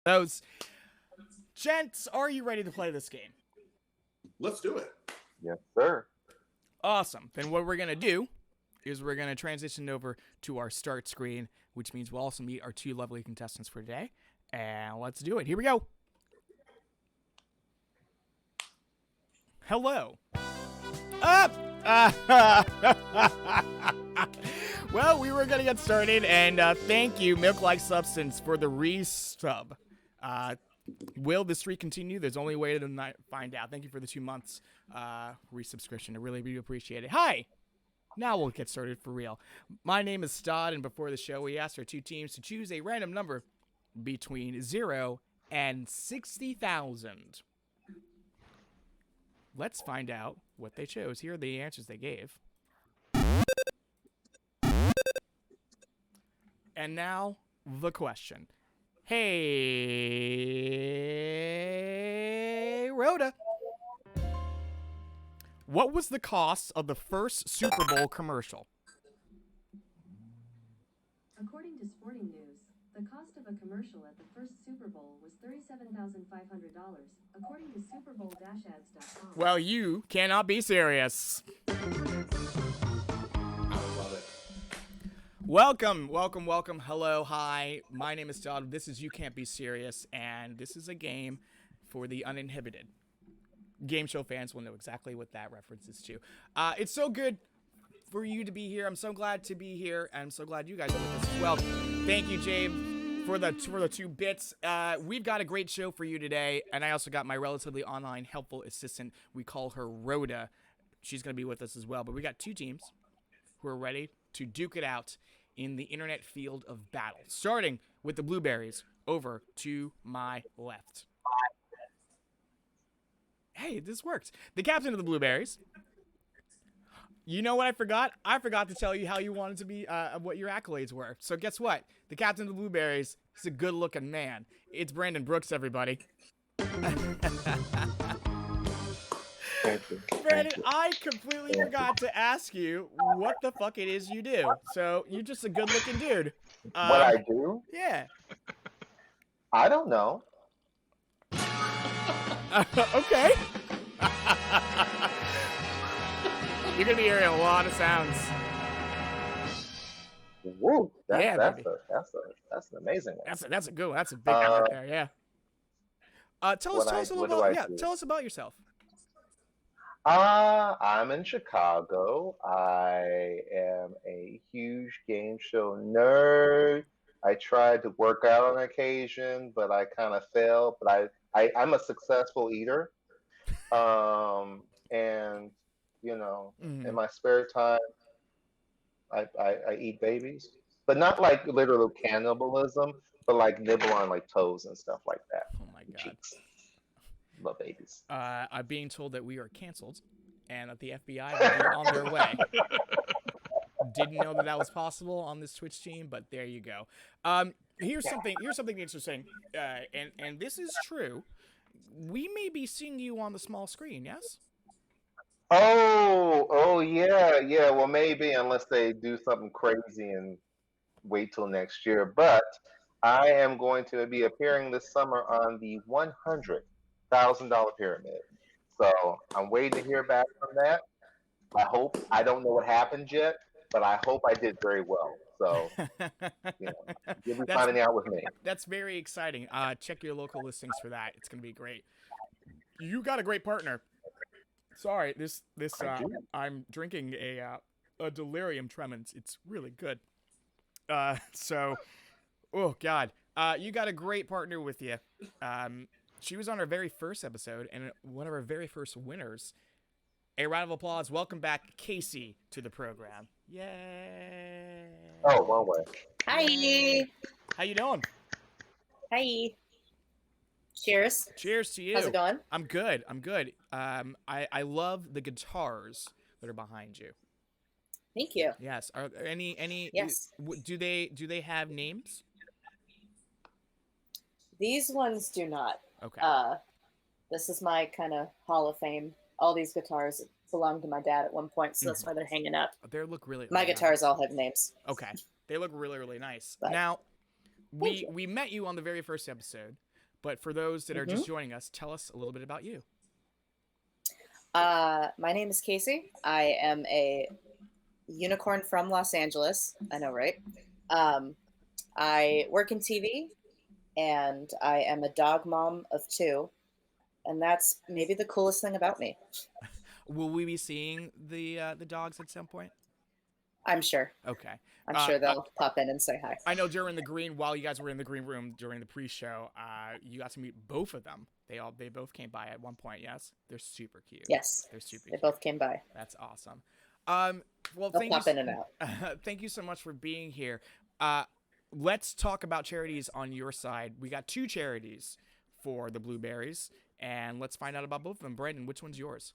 Those gents, are you ready to play this game? Let's do it. Yes, sir. Awesome. Then what we're gonna do is we're gonna transition over to our start screen, which means we'll also meet our two lovely contestants for today. And let's do it. Here we go. Hello. Up. Well, we were gonna get started, and thank you, Milk Like Substance, for the resub. Will this streak continue? There's only a way to find out. Thank you for the 2 months resubscription. I really do appreciate it. Hi! Now we'll get started for real. My name is Stodd, and before the show, we asked our two teams to choose a random number between 0 and 60,000. Let's find out what they chose. Here are the answers they gave. And now, the question. Hey, Rhoda. What was the cost of the first Super Bowl commercial? According to Sporting News, the cost of a commercial at the first Super Bowl was $37,500, according to SuperBowl-ads.com. Well, you cannot be serious. I love it. Welcome. Hello, hi. My name is Todd. This is You Can't Be Serious, and this is a game for the uninhibited. Game show fans will know exactly what that reference is to. It's so good for you to be here. I'm so glad to be here, and I'm so glad you guys are with us as well. Thank you, Jabe, for the 2 bits. We've got a great show for you today, and I also got my relatively online helpful assistant. We call her Rhoda. She's going to be with us as well. But we got 2 teams who are ready to duke it out in the internet field of battle. Starting with the Blueberries over to my left. Hey, this worked. The captain of the Blueberries. You know what I forgot? I forgot to tell you how you wanted to be, what your accolades were. So guess what? The captain of the Blueberries is a good-looking man. It's Brandon Brooks, everybody. Brandon, I completely forgot to ask you what the fuck it is you do. So you're just a good-looking dude. What I do? Yeah. I don't know. Okay. You're gonna be hearing a lot of sounds. Woo! That's Yeah, that's baby. an amazing one. That's a good one. That's a big one right there. Yeah. Tell us a little what do about I do? Tell us about yourself. I'm in Chicago. I am a huge game show nerd. I tried to work out on occasion, but I kind of failed. But I'm a successful eater. And in my spare time, I eat babies, but not like literal cannibalism, but like nibble on like toes and stuff like that. Oh my god. Cheeks. Love babies. I'm being told that we are canceled, and that the FBI will be on their way. Didn't know that was possible on this Twitch team, but there you go. Here's something interesting, and this is true. We may be seeing you on the small screen. Yes. Oh, yeah. Well, maybe unless they do something crazy and wait till next year. But I am going to be appearing this summer on the $100,000 pyramid. So I'm waiting to hear back from that. I don't know what happened yet, but I hope I did very well. So, you'll be finding out with me. That's very exciting. Check your local listings for that. It's gonna be great. You got a great partner. Sorry, I'm drinking a delirium tremens. It's really good. Oh god, you got a great partner with you. She was on our very first episode and one of our very first winners. A round of applause. Welcome back, Casey, to the program. Yay! Oh, one way. Hi. How you doing? Hi. Cheers. Cheers to you. How's it going? I'm good. I love the guitars that are behind you. Thank you. Yes. Are there any? Yes. Do they have names? These ones do not. Okay. This is my kind of Hall of Fame. All these guitars belonged to my dad at one point, so that's why they're hanging up. They look really. My really guitars nice. all have names. Okay. They look really, really nice. But, now, we met you on the very first episode. But for those that are just joining us, tell us a little bit about you. My name is Casey. I am a unicorn from Los Angeles. I know, right? I work in TV, and I am a dog mom of 2, and that's maybe the coolest thing about me. Will we be seeing the dogs at some point? I'm sure. Okay. I'm sure they'll pop in and say hi. I know while you guys were in the green room during the pre-show, you got to meet both of them. They both came by at one point. Yes, they're super cute. Yes, they're super. They cute. both came by. That's awesome. Well, They'll pop in and out. Thank you so much for being here. Let's talk about charities on your side. We got 2 charities for the Blueberries, and let's find out about both of them. Brandon, which one's yours?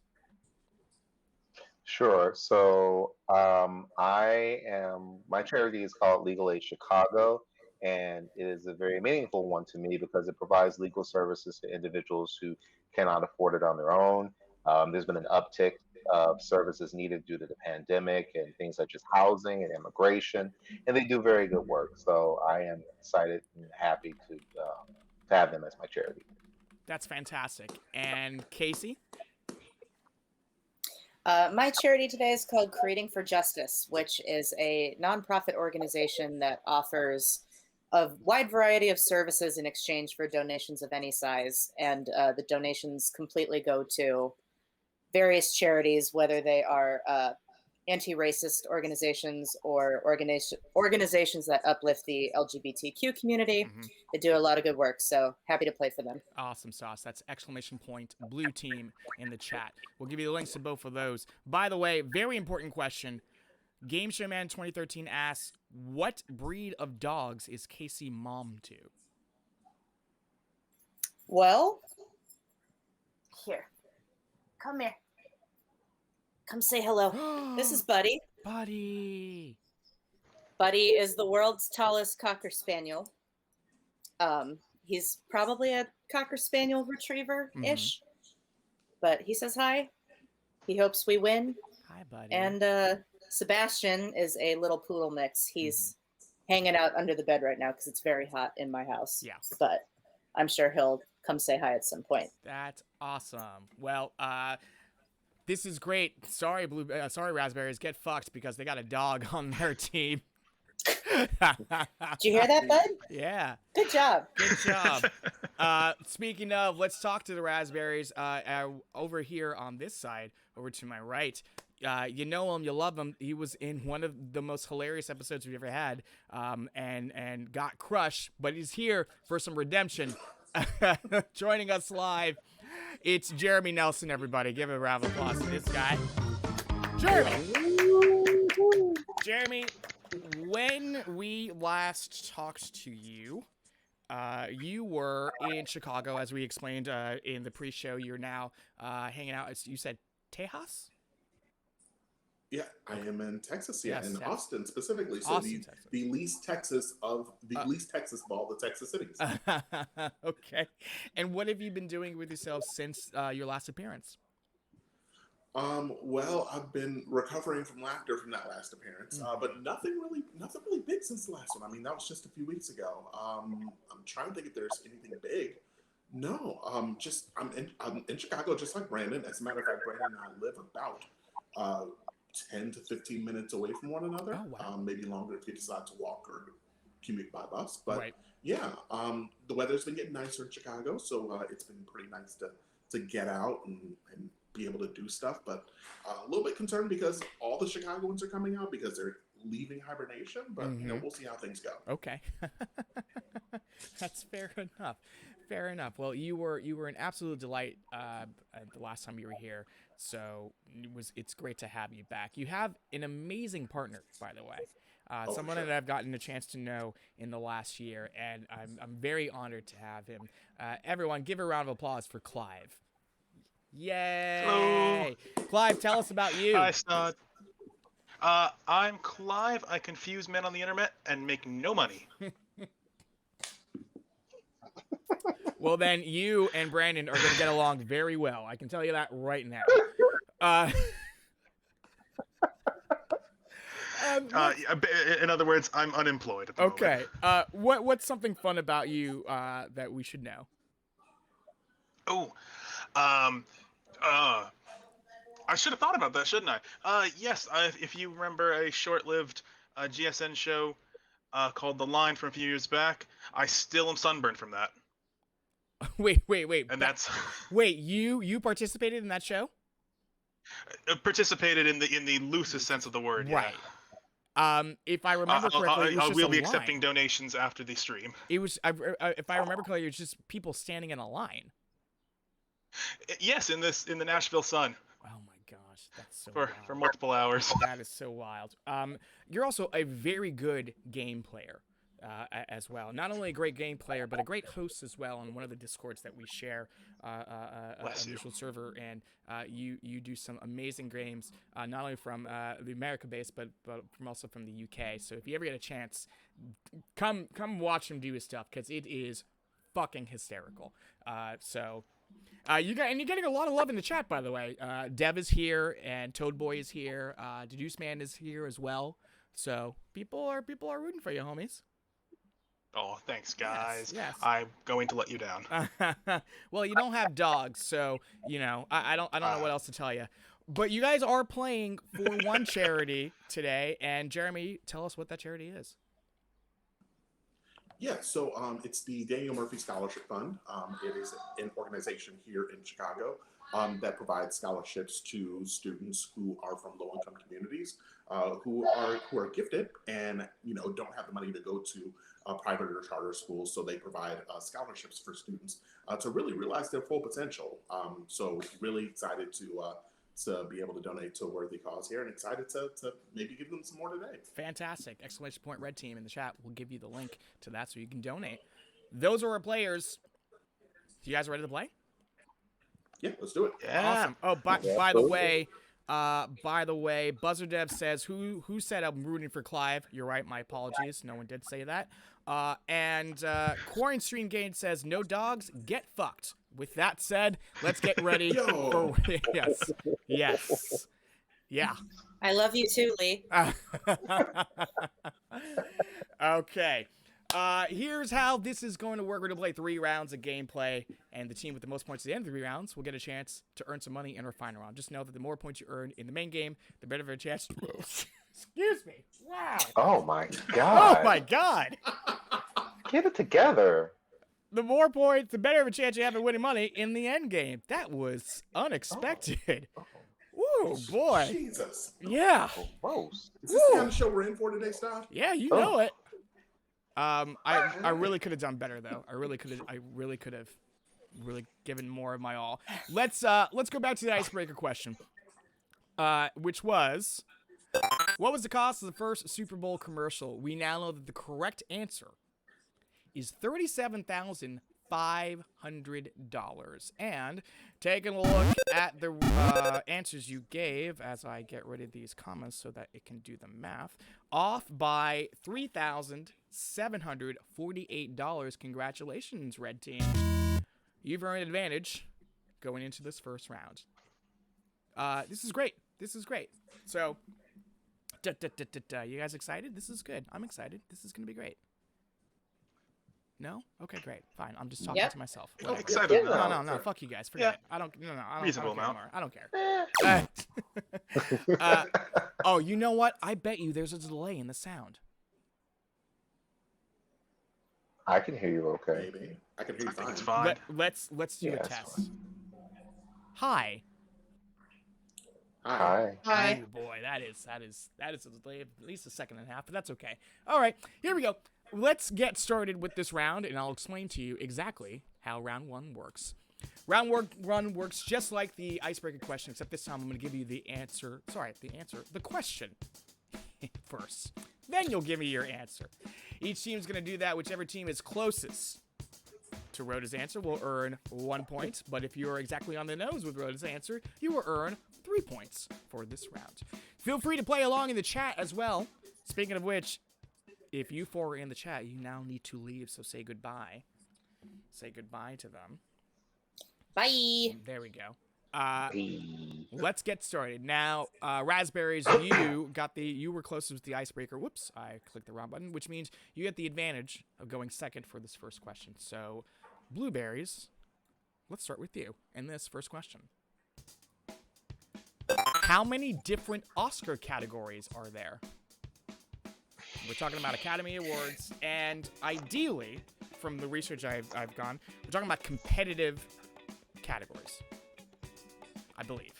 Sure. So my charity is called Legal Aid Chicago, and it is a very meaningful one to me because it provides legal services to individuals who cannot afford it on their own. There's been an uptick of services needed due to the pandemic and things such as housing and immigration, and they do very good work. So I am excited and happy to have them as my charity. That's fantastic. And Casey? My charity today is called Creating for Justice, which is a nonprofit organization that offers a wide variety of services in exchange for donations of any size. And the donations completely go to various charities, whether they are anti-racist organizations or organizations that uplift the LGBTQ community. They do a lot of good work, so happy to play for them. Awesome sauce. That's exclamation point blue team in the chat. We'll give you the links to both of those. By the way, very important question. Game Show Man 2013 asks, what breed of dogs is Casey mom to? Well, here. Come here. Come say hello. This is Buddy. Buddy. Buddy is the world's tallest Cocker Spaniel. He's probably a Cocker Spaniel Retriever-ish. But he says hi. He hopes we win. Hi, buddy. And Sebastian is a little poodle mix. He's hanging out under the bed right now because it's very hot in my house. Yeah. But I'm sure he'll come say hi at some point. That's awesome. Well, this is great. Sorry, sorry, Raspberries. Get fucked because they got a dog on their team. Did you hear that, Bud? Yeah. Good job. Good job. Speaking of, let's talk to the Raspberries. Over here on this side, over to my right. You know him, you love him. He was in one of the most hilarious episodes we've ever had, and got crushed. But he's here for some redemption. Joining us live, it's Jeremy Nelson. Everybody, give a round of applause to this guy, Jeremy. When we last talked to you, you were in Chicago, as we explained in the pre-show. You're now hanging out. You said Tejas? Yeah, I am in Texas. Yeah, Yes, in yes. Austin specifically. So Austin, Texas. the least Texas of the all the Texas cities. Okay. And what have you been doing with yourself since your last appearance? Well, I've been recovering from laughter from that last appearance, but nothing really big since the last one. I mean, that was just a few weeks ago. I'm trying to think if there's anything big. No, I'm in Chicago, just like Brandon. As a matter of fact, Brandon and I live about 10 to 15 minutes away from one another. Oh, wow. Maybe longer if you decide to walk or commute by bus. But Right. yeah, the weather's been getting nicer in Chicago, so it's been pretty nice to get out and be able to do stuff, but a little bit concerned because all the Chicagoans are coming out because they're leaving hibernation, but you know, we'll see how things go. Okay. That's fair enough. Fair enough. Well, you were an absolute delight the last time you were here, so it's great to have you back. You have an amazing partner, by the way. Someone that I've gotten a chance to know in the last year, and I'm very honored to have him. Everyone, give a round of applause for Clive. Yay! Hello. Clive, tell us about you. Hi, Stud. I'm Clive. I confuse men on the internet and make no money. Well, then you and Brandon are going to get along very well. I can tell you that right now. In other words, I'm unemployed at the moment. Okay. What's something fun about you that we should know? Oh, um, I should have thought about that, shouldn't I? Yes. If you remember a short-lived GSN show called The Line from a few years back, I still am sunburned from that, Wait. and that's Wait, you participated in that show? participated in the loosest sense of the word. Yeah. Right. If I remember correctly, it was I just will a be line. accepting donations after the stream. It was, if I remember correctly, it was just people standing in a line. Yes, in the Nashville Sun Oh my gosh, that's so for wild. multiple hours. That is so wild. You're also a very good game player as well. Not only a great game player, but a great host as well on one of the Discords that we share, a Bless you. mutual server. And you do some amazing games, not only from the America base, but from also from the UK. So if you ever get a chance, come watch him do his stuff, because it is fucking hysterical. You're getting a lot of love in the chat, by the way. Dev is here, and Toadboy is here. Deduce Man is here as well. So people are rooting for you, homies. Oh, thanks, guys. Yes. I'm going to let you down. Well, you don't have dogs, so I don't know what else to tell you. But you guys are playing for one charity today, and Jeremy, tell us what that charity is. Yeah, so it's the Daniel Murphy Scholarship Fund. It is an organization here in Chicago that provides scholarships to students who are from low-income communities, who are gifted and don't have the money to go to private or charter schools. So they provide scholarships for students to really realize their full potential. So really excited to be able to donate to a worthy cause here, and excited to maybe give them some more today. Fantastic. Exclamation point red team in the chat. We'll give you the link to that so you can donate. Those are our players. You guys ready to play? Yeah, let's do it. Yeah. Awesome. Oh, by the way, Buzzer Dev says, who said I'm rooting for Clive? You're right. My apologies. No one did say that. And Quarantine Stream Gain says, no dogs, get fucked. With that said, let's get ready for yes. Yeah. I love you too, Lee. Okay. Here's how this is going to work. We're going to play 3 rounds of gameplay, and the team with the most points at the end of the 3 rounds will get a chance to earn some money in our final round. Just know that the more points you earn in the main game, the better of a chance. Excuse me. Wow. Oh my god. Oh my god. Get it together. The more points, the better of a chance you have of winning money in the end game. That was unexpected. Ooh, boy. Jesus. Yeah. Gross. Is this the kind of show we're in for today, Stott? Yeah, you know it. I really could have done better though. I really could have given more of my all. Let's go back to the icebreaker question. Which was, what was the cost of the first Super Bowl commercial? We now know that the correct answer is $37,500. And taking a look at the answers you gave as I get rid of these commas so that it can do the math, off by $3,748. Congratulations, Red Team. You've earned an advantage going into this first round. This is great. So, you guys excited? This is good. I'm excited. This is going to be great. No? Okay, great. Fine. I'm just talking to myself. Oh, excited. No. Fuck you guys. Forget it. I don't care amount. anymore. I don't care. Oh, you know what? I bet you there's a delay in the sound. I can hear you okay. Maybe. I can hear you fine. It's fine. Let's do a it's test. fine. Hi. Hi. Hi. Oh boy, that is a delay of at least a second and a half, but that's okay. All right, here we go. Let's get started with this round, and I'll explain to you exactly how round 1 works. Round 1 works just like the icebreaker question, except this time I'm going to give you the question first. Then you'll give me your answer. Each team's going to do that. Whichever team is closest to Rhoda's answer will earn 1 point, but if you are exactly on the nose with Rhoda's answer, you will earn 3 points for this round. Feel free to play along in the chat as well. Speaking of which, if you 4 are in the chat, you now need to leave, so say goodbye. Say goodbye to them. Bye. There we go. Let's get started. Now, Raspberries, you were closest with the icebreaker. Whoops, I clicked the wrong button, which means you get the advantage of going second for this first question. So, Blueberries, let's start with you in this first question. How many different Oscar categories are there? We're talking about Academy Awards, and ideally, from the research I've gone, we're talking about competitive categories, I believe.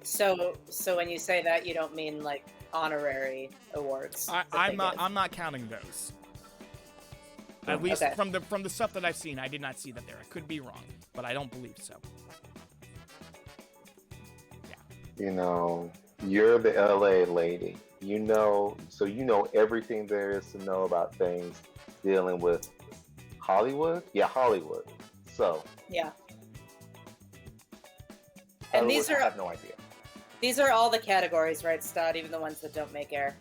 So when you say that, you don't mean like honorary awards. I'm not counting those. At least Okay. from the stuff that I've seen, I did not see that there. I could be wrong, but I don't believe so. You know, you're the LA lady. You know everything there is to know about things dealing with Hollywood. Yeah, Hollywood. So Yeah. And Hollywood, these are I have no idea. These are all the categories, right, Stott? Even the ones that don't make air.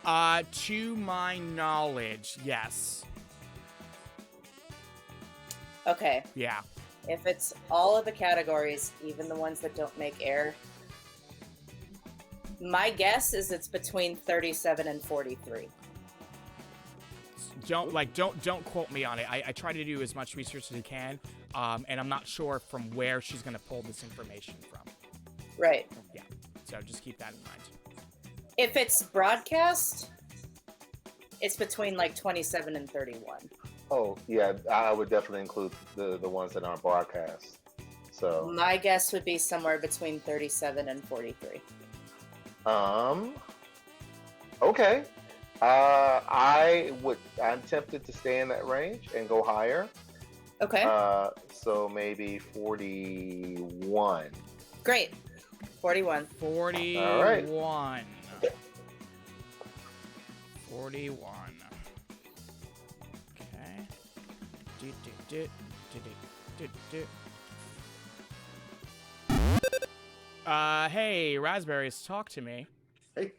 To my knowledge, yes. Okay. Yeah. If it's all of the categories, even the ones that don't make air, my guess is it's between 37 and 43. Don't quote me on it. I try to do as much research as I can, and I'm not sure from where she's gonna pull this information from. Right. Yeah. So just keep that in mind. If it's broadcast, it's between like 27 and 31. Oh yeah, I would definitely include the ones that aren't broadcast. So My guess would be somewhere between 37 and 43. Okay. I'm tempted to stay in that range and go higher. Okay. So maybe 41. Great. 41. 41. All right. 41. Okay. Hey, Raspberries, talk to me. Hey,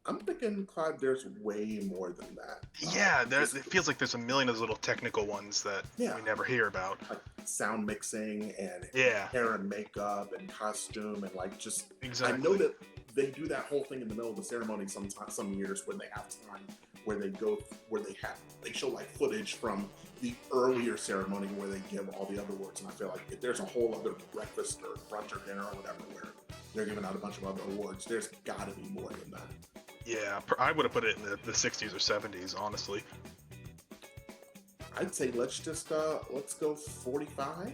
I'm thinking, Clive, there's way more than that. Yeah, it feels like there's a million of those little technical ones that we never hear about. Like sound mixing and Yeah. hair and makeup and costume and like just. Exactly. I know that they do that whole thing in the middle of the ceremony some years when they have time where they show like footage from the earlier ceremony where they give all the other awards, and I feel like if there's a whole other breakfast or brunch or dinner or whatever where they're giving out a bunch of other awards, there's got to be more than that. Yeah, I would have put it in the 60s or 70s, honestly. I'd say let's go 45.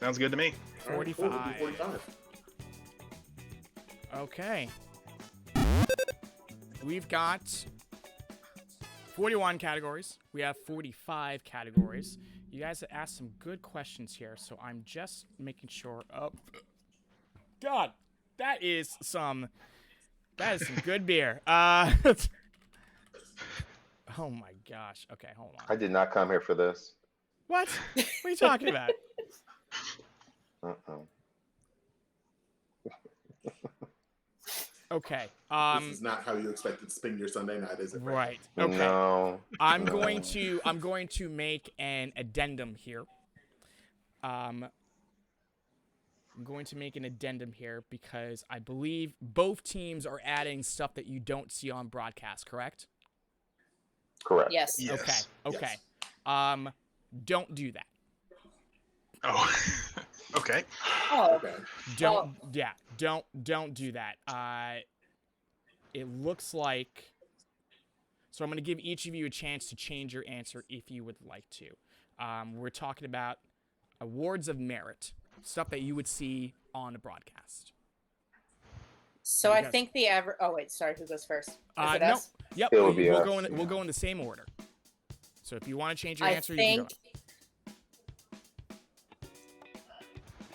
Sounds good to me. All right, cool, we'll do 45. 45. Okay. We've got 41 categories. We have 45 categories. You guys have asked some good questions here, so I'm just making sure. Oh, God, that is some good beer. Oh my gosh. Okay, hold on. I did not come here for this. What? What are you talking about? Okay. This is not how you expected to spend your Sunday night, is it? Right. Okay. No. I'm going to make an addendum here. I'm going to make an addendum here because I believe both teams are adding stuff that you don't see on broadcast, correct? Correct. Yes. Yes. Okay. Yes. Don't do that. Oh, okay. Oh, Okay. Don't do that. It looks like. So I'm going to give each of you a chance to change your answer if you would like to. We're talking about awards of merit, stuff that you would see on a broadcast. so I think the average. Oh wait, sorry. Who goes first? Is it No. us? Yep. It would be we'll us, go in. yeah. We'll go in the same order. So if you want to change your I answer, you think.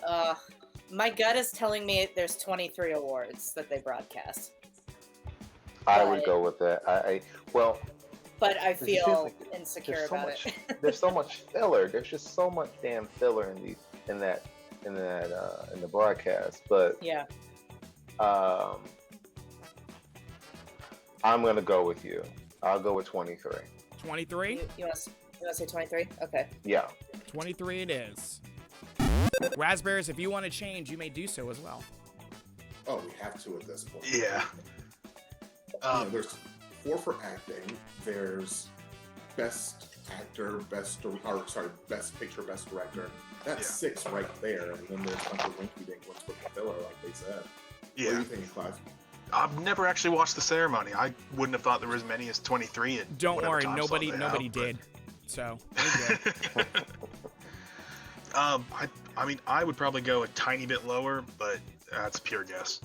can My gut is telling me there's 23 awards that they broadcast, I would But- go with that. Well, but I it just feel feels like insecure there's so about much. it. There's so much filler. There's just so much damn filler in the broadcast. But Yeah. I'm gonna go with you. I'll go with 23. 23. You want to say 23? Okay. Yeah. 23 it is. Raspberries, if you want to change, you may do so as well. Oh, we have to at this point. Yeah. You know, there's 4 for acting. There's best actor, best picture, best director. That's Yeah. 6 right there, and then there's a bunch of rinky-dink ones with the filler, like they said. What are Yeah. you thinking, Clive? I've never actually watched the ceremony. I wouldn't have thought there were as many as 23. And Don't whatever worry, time slot nobody they have, did. So you're good. I mean, I would probably go a tiny bit lower, but that's a pure guess.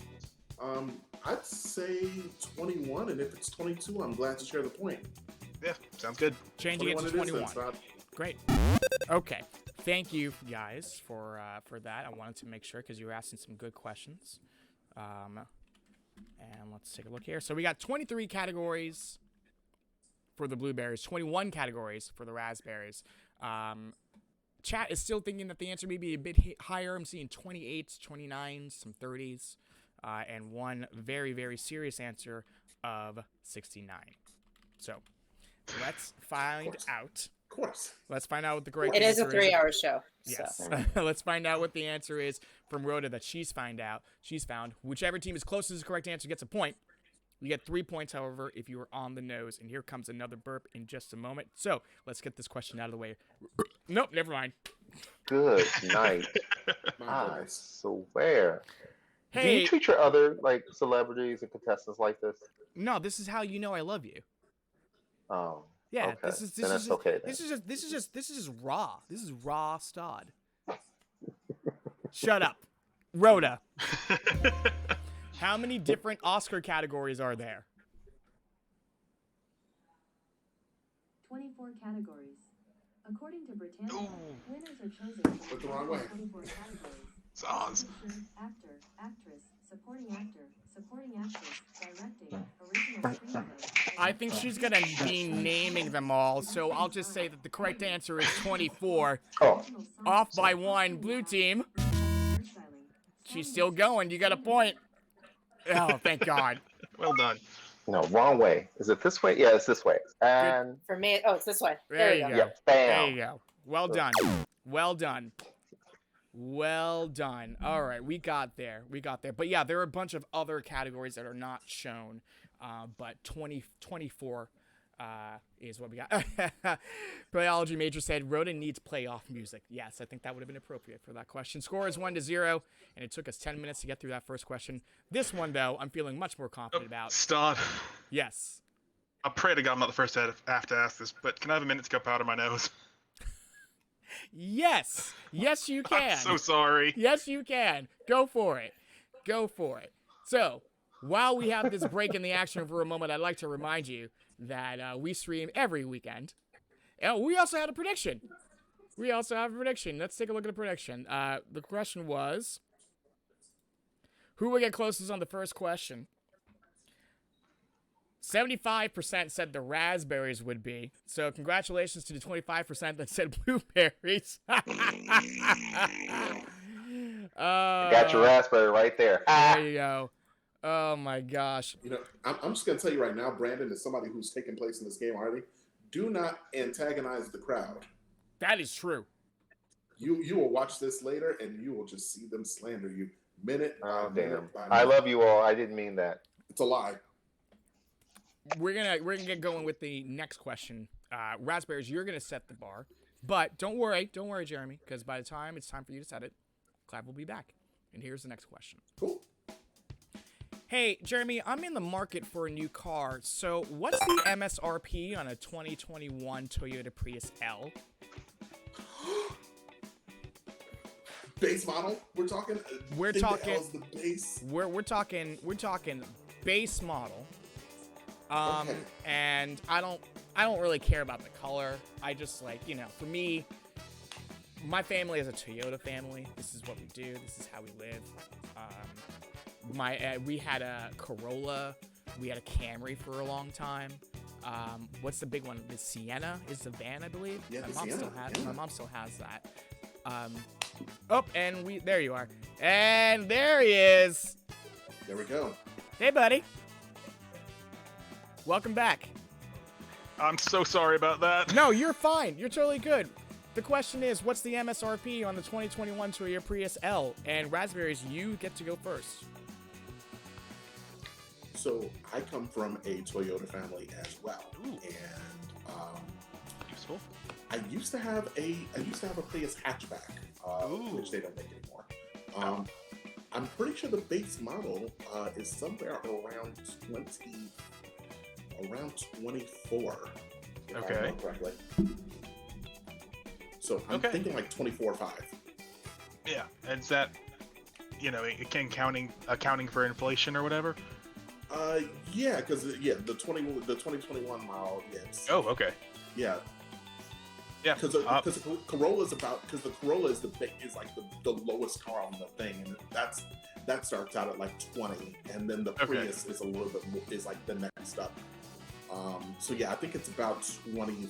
I'd say 21, and if it's 22, I'm glad to share the point. Yeah, sounds good. Changing it to 21 21. is, then, Scott. Great. Okay. Thank you guys for that. I wanted to make sure because you were asking some good questions. And let's take a look here. So we got 23 categories for the blueberries, 21 categories for the raspberries. Chat is still thinking that the answer may be a bit higher. I'm seeing 28s, 29s, some 30s, and one very, very serious answer of 69. So let's find out. Of course. Let's find out what the correct It is answer a 3-hour show. Yes. So. Let's find out what the answer is from Rhoda that she's found. Whichever team is closest to the correct answer gets a point. You get 3 points, however, if you are on the nose. And here comes another burp in just a moment. So let's get this question out of the way. Nope, never mind. Good night. My I goodness. swear. Do Hey, you treat your other celebrities and contestants like this? no, this is how you know I love you. Oh. Yeah, Okay. this is Then that's just, okay then. this is just raw. This is raw stod. Shut up, Rhoda. How many different Oscar categories are there? 24 categories. According to Britannia, Ooh. winners are chosen Went the wrong way. 24 categories. It's Oz. Picture, actor, actress, supporting actress, directing, original screenplay. I think she's gonna be naming them all, so I'll just say that the correct answer is 24. Oh, Off by one, blue team. She's still going. You got a point. Oh, thank God. Well done. no, wrong way. Is it this way? Yeah, it's this way. And For me, it's this way. There you go. yeah, There bam. you go. Well done. Well done. Well done. All right, we got there. But yeah, there are a bunch of other categories that are not shown. But 24 is what we got. Biology major said Rhoda needs playoff music. Yes, I think that would have been appropriate for that question. Score is 1-0, and it took us 10 minutes to get through that first question. This one, though, I'm feeling much more confident about. Start. Yes. I pray to God I'm not the first to have to ask this, but can I have a minute to go powder my nose? Yes. Yes, you can. I'm so sorry. Yes, you can. Go for it. Go for it. So, while we have this break in the action for a moment, I'd like to remind you that we stream every weekend. And we also had a prediction. Let's take a look at the prediction. The question was, who will get closest on the first question? 75% said the raspberries would be. So congratulations to the 25% that said blueberries. Got your raspberry right there. There you go. Oh my gosh. You know, I'm just going to tell you right now, Brandon is somebody who's taken place in this game already. Do not antagonize the crowd. That is true. You will watch this later, and you will just see them slander you minute Oh, by minute damn. by I minute. love you all. I didn't mean that. It's a lie. We're gonna get going with the next question. Raspberries, you're gonna set the bar, but don't worry, Jeremy, because by the time it's time for you to set it, Clive will be back. And here's the next question. Cool. Hey, Jeremy, I'm in the market for a new car. So, what's the MSRP on a 2021 Toyota Prius L? Base model. We're talking. We're I think the talking- L is the base. We're talking base model. Okay. And I don't really care about the color. I just for me, my family is a Toyota family. This is what we do. This is how we live. We had a Corolla. We had a Camry for a long time. What's the big one? The Sienna is the van, I believe. Yeah, my the mom Sienna, still has. yeah. My mom still has that. And there you are. And there he is. There we go. Hey, buddy. Welcome back. I'm so sorry about that. No, you're fine. You're totally good. The question is, what's the MSRP on the 2021 Toyota Prius L? And Raspberries, you get to go first. So I come from a Toyota family as well, Ooh. and possible. I used to have a Prius hatchback, which they don't make anymore. I'm pretty sure the base model is somewhere around 24. If I Okay. remember correctly. So I'm Okay. thinking like 24.5. Yeah, and is that, accounting for inflation or whatever? Yeah, because the 2021 model, yes. Oh, okay. Yeah, Yeah. because the Corolla is like the lowest car on the thing, and that starts out at like 20, and then the Prius is a little bit more, is like the next up. So yeah, I think it's about 20.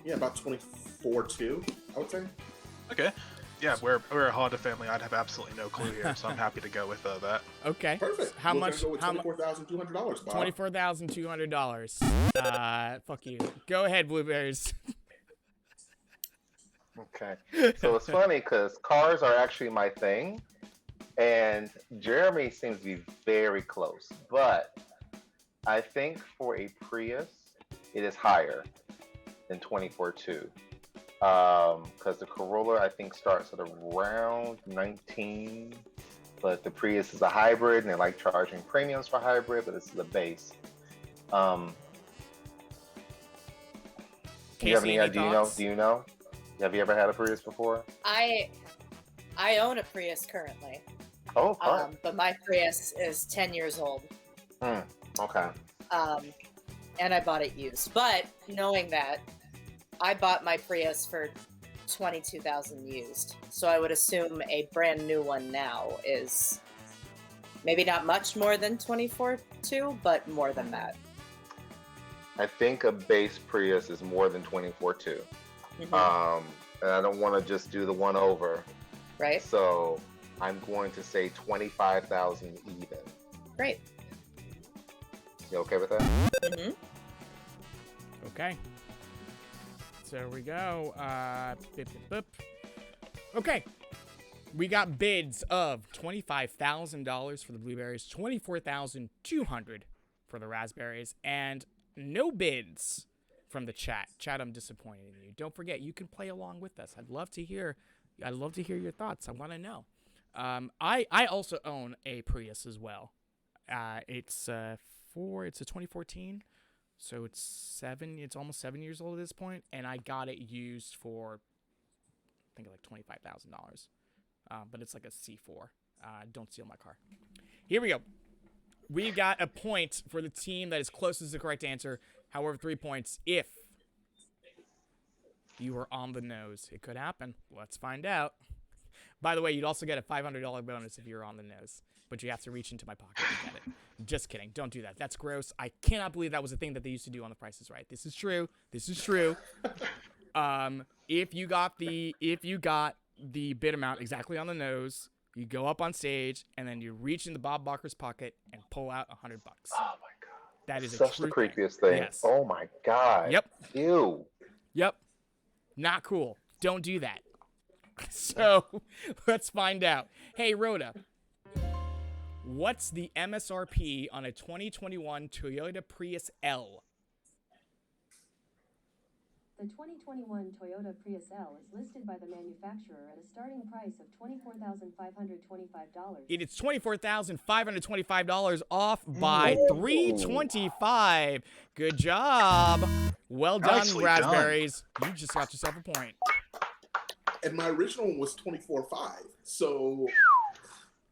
Yeah, about 24 too, I would say. Okay. Yeah, we're a Honda family. I'd have absolutely no clue here, so I'm happy to go with that. Okay. Perfect. How We're much? Gonna go with $24,200, Bob. $24,200. Fuck you. Go ahead, Blueberries. Okay. So it's funny because cars are actually my thing, and Jeremy seems to be very close. But I think for a Prius, it is higher than 24.2. Because the Corolla I think starts at around 19, but the Prius is a hybrid, and they like charging premiums for hybrid, but this is the base. Do you have any? Do you know? Do you know? Have you ever had a Prius before? I own a Prius currently, Oh, car. but my Prius is 10 years old, Okay. and I bought it used. But knowing that, I bought my Prius for $22,000 used, so I would assume a brand new one now is maybe not much more than 24.2, but more than that. I think a base Prius is more than 24.2. Mhm. And I don't want to just do the one over. Right? So I'm going to say 25,000 even. Great. You okay with that? Mm-hmm. Okay. So we go. Bip, bip, bip. Okay. We got bids of $25,000 for the blueberries, $24,200 for the raspberries, and no bids from the chat. Chat, I'm disappointed in you. Don't forget, you can play along with us. I'd love to hear your thoughts. I want to know. I also own a Prius as well. It's a 2014. So it's almost 7 years old at this point, and I got it used for, I think like $25,000. But it's like a C4. Don't steal my car. Here we go. We got a point for the team that is closest to the correct answer. However, 3 points if you were on the nose. It could happen. Let's find out. By the way, you'd also get a $500 bonus if you were on the nose, but you have to reach into my pocket to get it. Just kidding. Don't do that. That's gross. I cannot believe that was a thing that they used to do on The Price is Right. This is true. This is true. If you got the bid amount exactly on the nose, you go up on stage and then you reach into Bob Barker's pocket and pull out $100. Oh my god. That is such a true the creepiest thing. Yes. Oh my god. Yep. Ew. Yep. Not cool. Don't do that. So, let's find out. Hey, Rhoda. What's the MSRP on a 2021 Toyota Prius L? The 2021 Toyota Prius L is listed by the manufacturer at a starting price of $24,525. It is $24,525 off by $325. Good job. Well done, Nicely raspberries. You just got yourself a point. And my original one was 24.5. So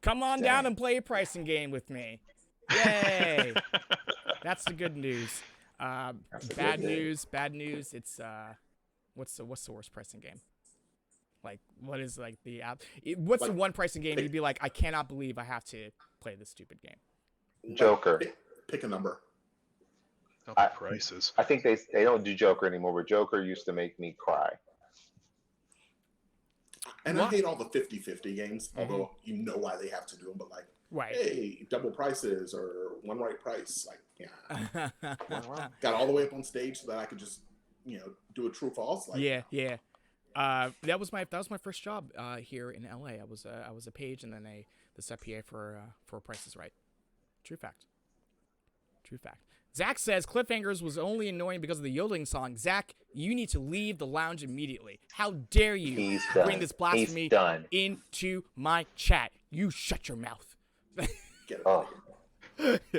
Come on down and play a pricing game with me. Yay. That's the good news. Bad news. It's what's the worst pricing game? Like, what is like the app? What's the one pricing game you'd be like, I cannot believe I have to play this stupid game? Joker. Pick a number. Not the prices. I think they don't do Joker anymore, but Joker used to make me cry. And What? I hate all the 50-50 games, although you know why they have to do them, but like, Right. hey, double prices or one right price. Like, yeah. Yeah. Got all the way up on stage so that I could just, do a true false. Like, Yeah. That was my first job here in LA. I was a page and then the set PA for Price is Right. True fact. Zach says Cliffhangers was only annoying because of the yodeling song. Zach, you need to leave the lounge immediately. How dare you He's bring done. this blasphemy He's done. into my chat? You shut your mouth. Get it. Oh,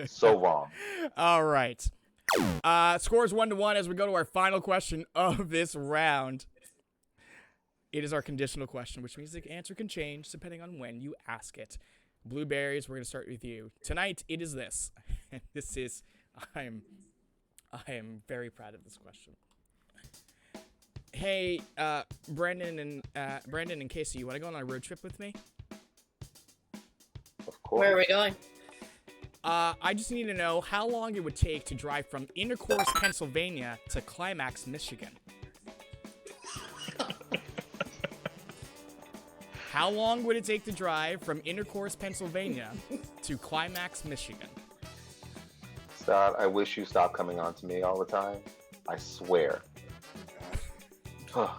so wrong. All right. Scores 1-1 as we go to our final question of this round. It is our conditional question, which means the answer can change depending on when you ask it. Blueberries, we're going to start with you. Tonight, it is this. And this is, I am very proud of this question. Hey, Brandon and Casey, you want to go on a road trip with me? Of course. Where are we going? I just need to know how long it would take to drive from Intercourse, Pennsylvania to Climax, Michigan. How long would it take to drive from Intercourse, Pennsylvania to Climax, Michigan? Scott, I wish you stopped coming on to me all the time. I swear. Oh,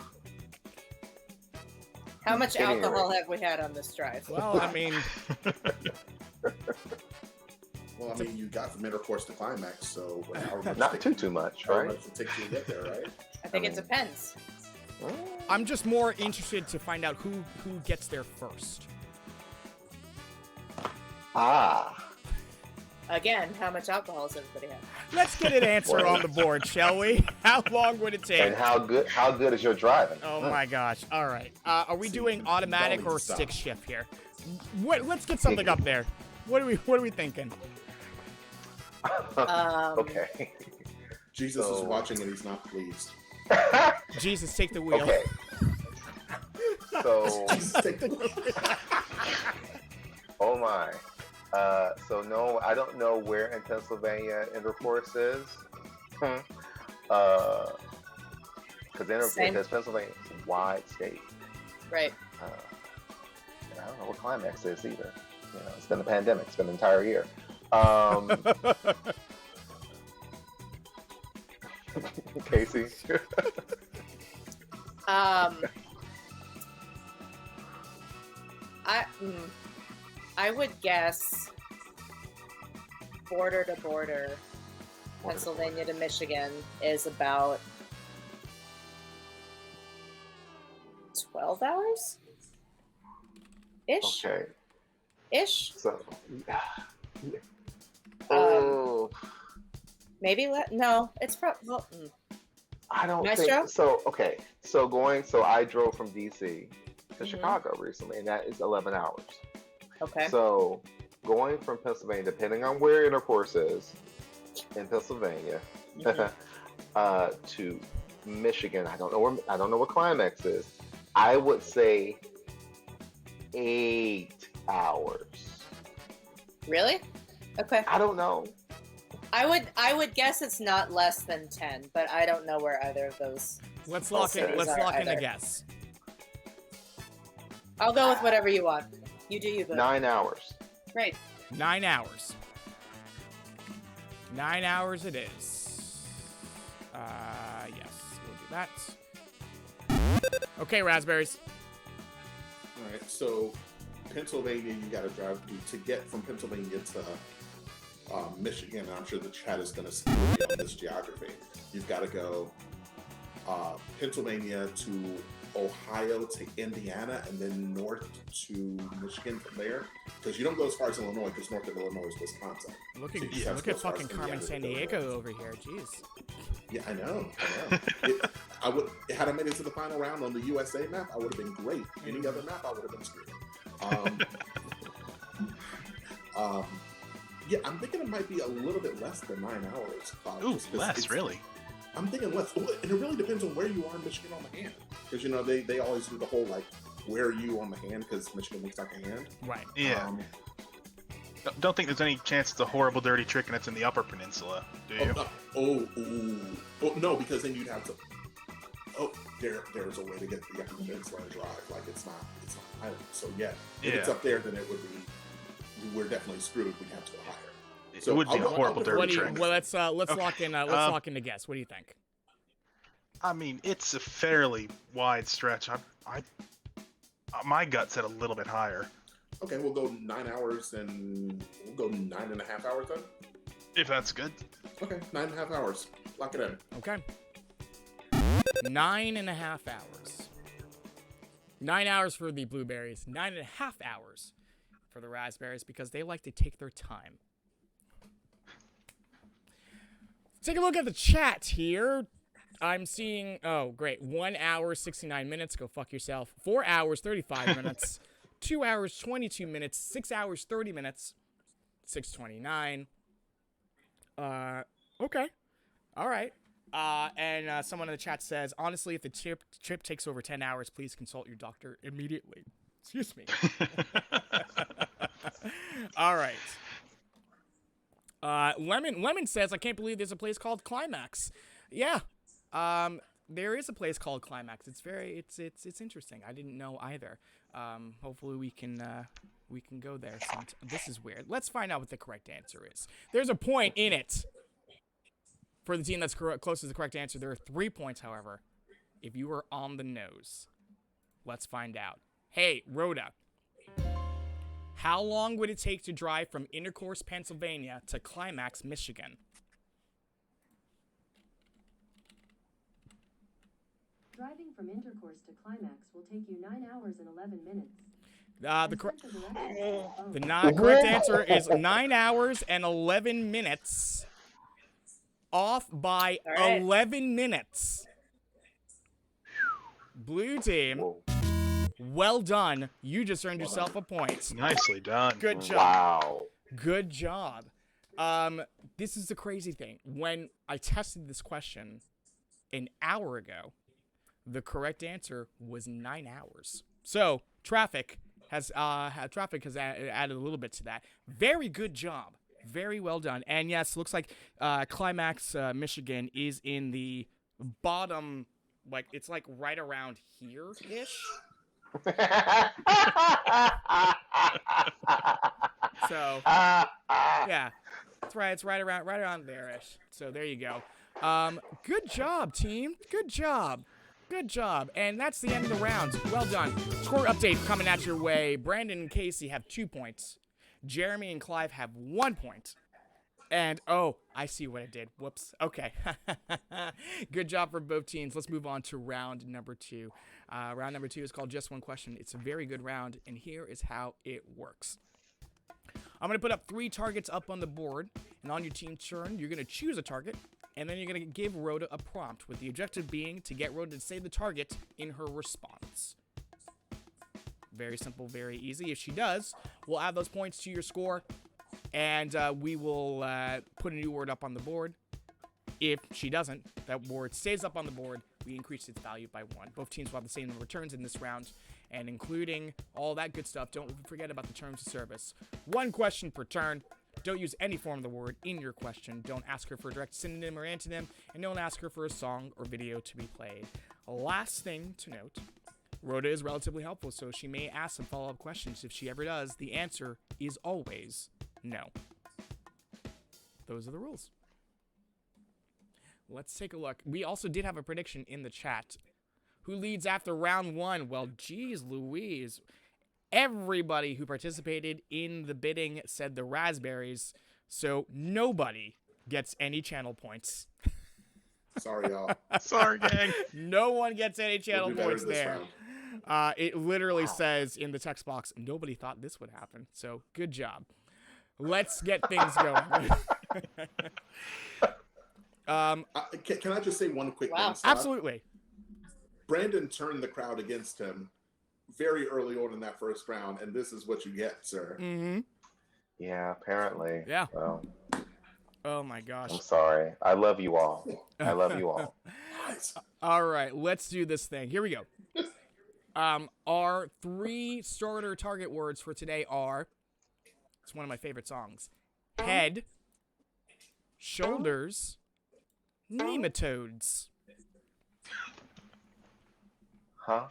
How much Getting alcohol have we had on this drive? Well, I mean, well, I mean, you got from intercourse to climax, so however much Not it too much, however right? much it takes you to get there, right? I think it depends. I'm just more interested to find out who gets there first. Ah. Again, how much alcohol does everybody have? Let's get an answer on the board, shall we? How long would it take? And how good is your driving? Oh my gosh! All right, are we doing automatic or stick shift here? Let's get something up there. What are we thinking? Okay. Jesus is watching and he's not pleased. Jesus, take the wheel. Okay. So. Jesus, take the wheel. Oh my. So no, I don't know where in Pennsylvania Intercourse is. Because Pennsylvania is a wide state. Right. And I don't know what Climax is either. You know, it's been a pandemic. It's been an entire year. Casey. I would guess border to border, Pennsylvania to Michigan is about 12 hours? Ish? Okay. Ish? So. Oh. Maybe no, it's probably I don't Maestro? think so. Okay, so I drove from DC to Mhm. Chicago recently, and that is 11 hours. okay. So going from Pennsylvania, depending on where Intercourse is in Pennsylvania, Mhm. to Michigan, I don't know where Climax is. I would say 8 hours. Really? Okay. I don't know. I would guess it's not less than 10, but I don't know where either of those. Let's lock in. cities Let's are lock in a either. guess. I'll go with whatever you want. You do you, boo. 9 hours. Great. 9 hours. 9 hours it is. Yes, we'll do that. Okay, raspberries. All right, so Pennsylvania, you got to drive to get from Pennsylvania to Michigan. And I'm sure the chat is going to see on this geography. You've got to go Pennsylvania to Ohio to Indiana, and then north to Michigan from there. Because you don't go as far as Illinois, because north of Illinois is Wisconsin. Look So at you just have to look go at as far as fucking Carmen Indiana San to go Diego north. over here. Jeez. Yeah, I know. Had I made it to the final round on the USA map, I would have been great. Any other map, I would have been screwed. Yeah, I'm thinking it might be a little bit less than 9 hours. Ooh, just 'cause less, really? I'm thinking less. And it really depends on where you are in Michigan on the hand. Because, you know, they always do the whole, like, where are you on the hand? Because Michigan looks like a hand. Right. Yeah. Don't think there's any chance it's a horrible, dirty trick and it's in the Upper Peninsula, do you? No, because then you'd have to. Oh, there's a way to get to the Upper Peninsula and drive. Like, it's not island. So, yeah, if it's Yeah. up there, then it would be. We're definitely screwed. We'd have to go higher. It So would be I'll a go- horrible, I'll dirty What do you, trick. well, let's Okay. lock in. Let's lock in the guess. What do you think? I mean, it's a fairly wide stretch. My gut said a little bit higher. Okay, we'll go 9 hours and we'll go 9.5 hours then. If that's good. Okay, 9.5 hours. Lock it in. Okay. 9.5 hours. 9 hours for the blueberries. 9.5 hours for the raspberries because they like to take their time. Take a look at the chat here. I'm seeing, oh, great. 1 hour, 69 minutes. Go fuck yourself. 4 hours, 35 minutes. 2 hours, 22 minutes. 6 hours, 30 minutes. 6:29. Okay. All right. And someone in the chat says, honestly, if the trip takes over 10 hours, please consult your doctor immediately. Excuse me. All right. Lemon says, I can't believe there's a place called Climax. Yeah. There is a place called Climax. It's interesting. I didn't know either. Hopefully we can go there sometime. This is weird. Let's find out what the correct answer is. There's a point in it. For the team that's closest to the correct answer, there are 3 points, however, if you were on the nose. Let's find out. Hey, Rhoda. How long would it take to drive from Intercourse, Pennsylvania to Climax, Michigan? Driving from Intercourse to Climax will take you 9 hours and 11 minutes. The Correct answer is 9 hours and 11 minutes. Off by 11 minutes. Blue team, well done. You just earned yourself a point. Nicely done. Good job. Wow. Good job. This is the crazy thing. When I tested this question an hour ago, the correct answer was 9 hours. So traffic has added a little bit to that. Very good job. Very well done. And yes, looks like Climax, Michigan is in the bottom, like, it's like right around here-ish. So, yeah. It's right around there-ish. So there you go. Good job, team. Good job. Good job. And that's the end of the round. Well done. Score update coming at your way. Brandon and Casey have 2 points. Jeremy and Clive have 1 point. And, oh, I see what I did. Whoops. Okay. Good job for both teams. Let's move on to round number 2. Round number 2 is called Just One Question. It's a very good round, and here is how it works. I'm going to put up 3 targets up on the board, and on your team's turn, you're going to choose a target, and then you're going to give Rhoda a prompt, with the objective being to get Rhoda to say the target in her response. Very simple, very easy. If she does, we'll add those points to your score, and we will put a new word up on the board. If she doesn't, that word stays up on the board. We increase its value by 1. Both teams will have the same number of turns in this round, and including all that good stuff, don't forget about the terms of service. 1 question per turn. Don't use any form of the word in your question. Don't ask her for a direct synonym or antonym, and don't ask her for a song or video to be played. Last thing to note, Rhoda is relatively helpful, so she may ask some follow-up questions. If she ever does, the answer is always no. Those are the rules. Let's take a look. We also did have a prediction in the chat. Who leads after round 1? Well, geez Louise. Everybody who participated in the bidding said the raspberries, so nobody gets any channel points. Sorry, y'all. Sorry, gang. No one gets any channel We'll do better points this there. round. It literally says in the text box, nobody thought this would happen. So good job. Let's get things going. Can I just say one quick thing? Scott? Absolutely. Brandon turned the crowd against him very early on in that first round, and this is what you get, sir. Mm-hmm. Yeah, apparently. Yeah. Well, Oh my gosh. I'm sorry. I love you all. I love you all. All right, let's do this thing. Here we go. Our 3 starter target words for today are, it's one of my favorite songs, head, shoulders, nematodes. Huh?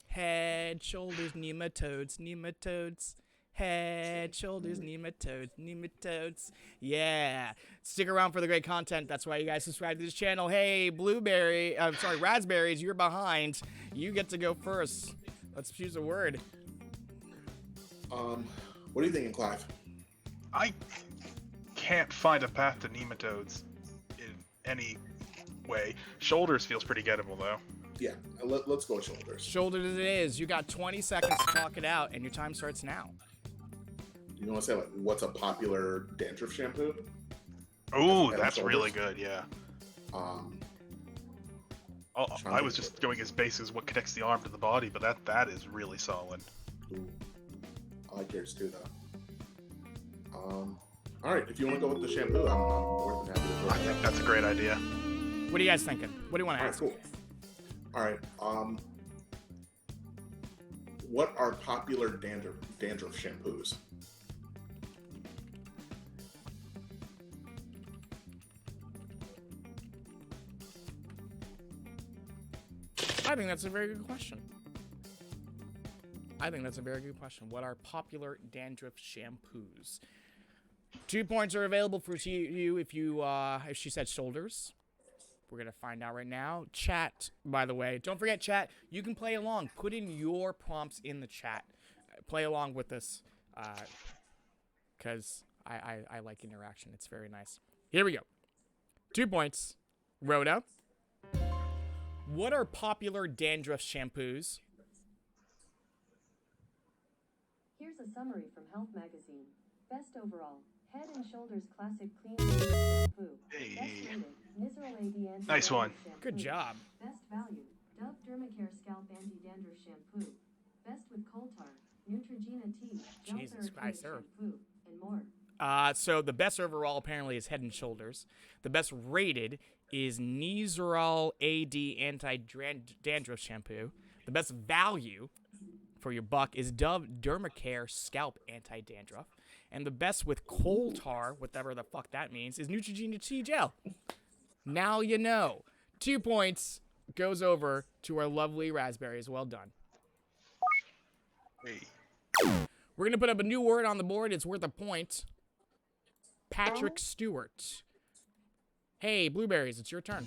Head, shoulders, nematodes, nematodes. Head, shoulders, nematodes, nematodes. Yeah. Stick around for the great content. That's why you guys subscribe to this channel. Hey, raspberries, you're behind. You get to go first. Let's choose a word. What are you thinking, Clive? I can't find a path to nematodes in any way. Shoulders feels pretty gettable though. Yeah, let's go with shoulders. Shoulders it is. You got 20 seconds to talk it out, and your time starts now. You want to say like what's a popular dandruff shampoo? Oh, Head and that's really shoulders? good. Yeah. Um, I was just going as basic as what connects the arm to the body, but that is really solid. ooh, I like yours too, though. All right, if you want to go with the shampoo, I'm more than happy to go I with think that. that's a great idea. What are you guys thinking? What do you want to All right, ask? cool. All right. What are popular dandruff shampoos? I think that's a very good question. What are popular dandruff shampoos? 2 points are available for you if she said shoulders. We're gonna find out right now. Chat, by the way, don't forget chat. You can play along. Put in your prompts in the chat. Play along with us, because I like interaction. It's very nice. Here we go. 2 points. Rhoda. What are popular dandruff shampoos? Here's a summary from Health Magazine. Best overall, Head and Shoulders Classic Clean Shampoo. Hey. Best rated, Nizoral AD Anti-Dandruff Nice one. Shampoo. Good job. Best value, Dove Dermacare Scalp Anti-Dandruff Shampoo. Best with coal tar, Neutrogena Tea, Gel Jesus Therapeutic Christ, sir. Shampoo, and more. So the best overall apparently is Head and Shoulders. The best rated is Nizoral AD Anti-Dandruff Shampoo. The best value for your buck is Dove Dermacare Scalp Anti-Dandruff. And the best with coal tar, whatever the fuck that means, is Neutrogena Tea Gel. Now you know. 2 points goes over to our lovely raspberries. Well done. Hey. We're going to put up a new word on the board. It's worth a point. Patrick Stewart. Hey, blueberries, it's your turn.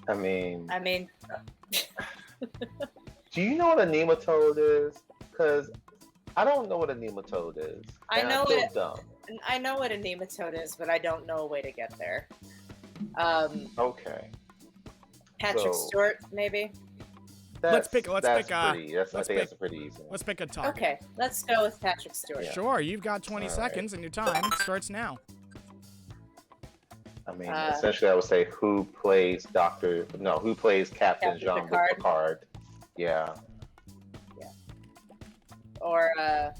I mean, do you know what a nematode is? Because I don't know what a nematode is. I and know feel it. dumb. I know what a nematode is, but I don't know a way to get there. Okay. Patrick So- Stewart, maybe. Let's pick- That's I I think pick- that's a pretty easy one. Let's pick a target. Okay, let's go with Patrick Stewart. Yeah. Sure, you've got 20 All right. seconds and your time starts now. I mean, Uh, essentially, I would say who plays Captain Jean-Luc Picard. Picard. Yeah. Or I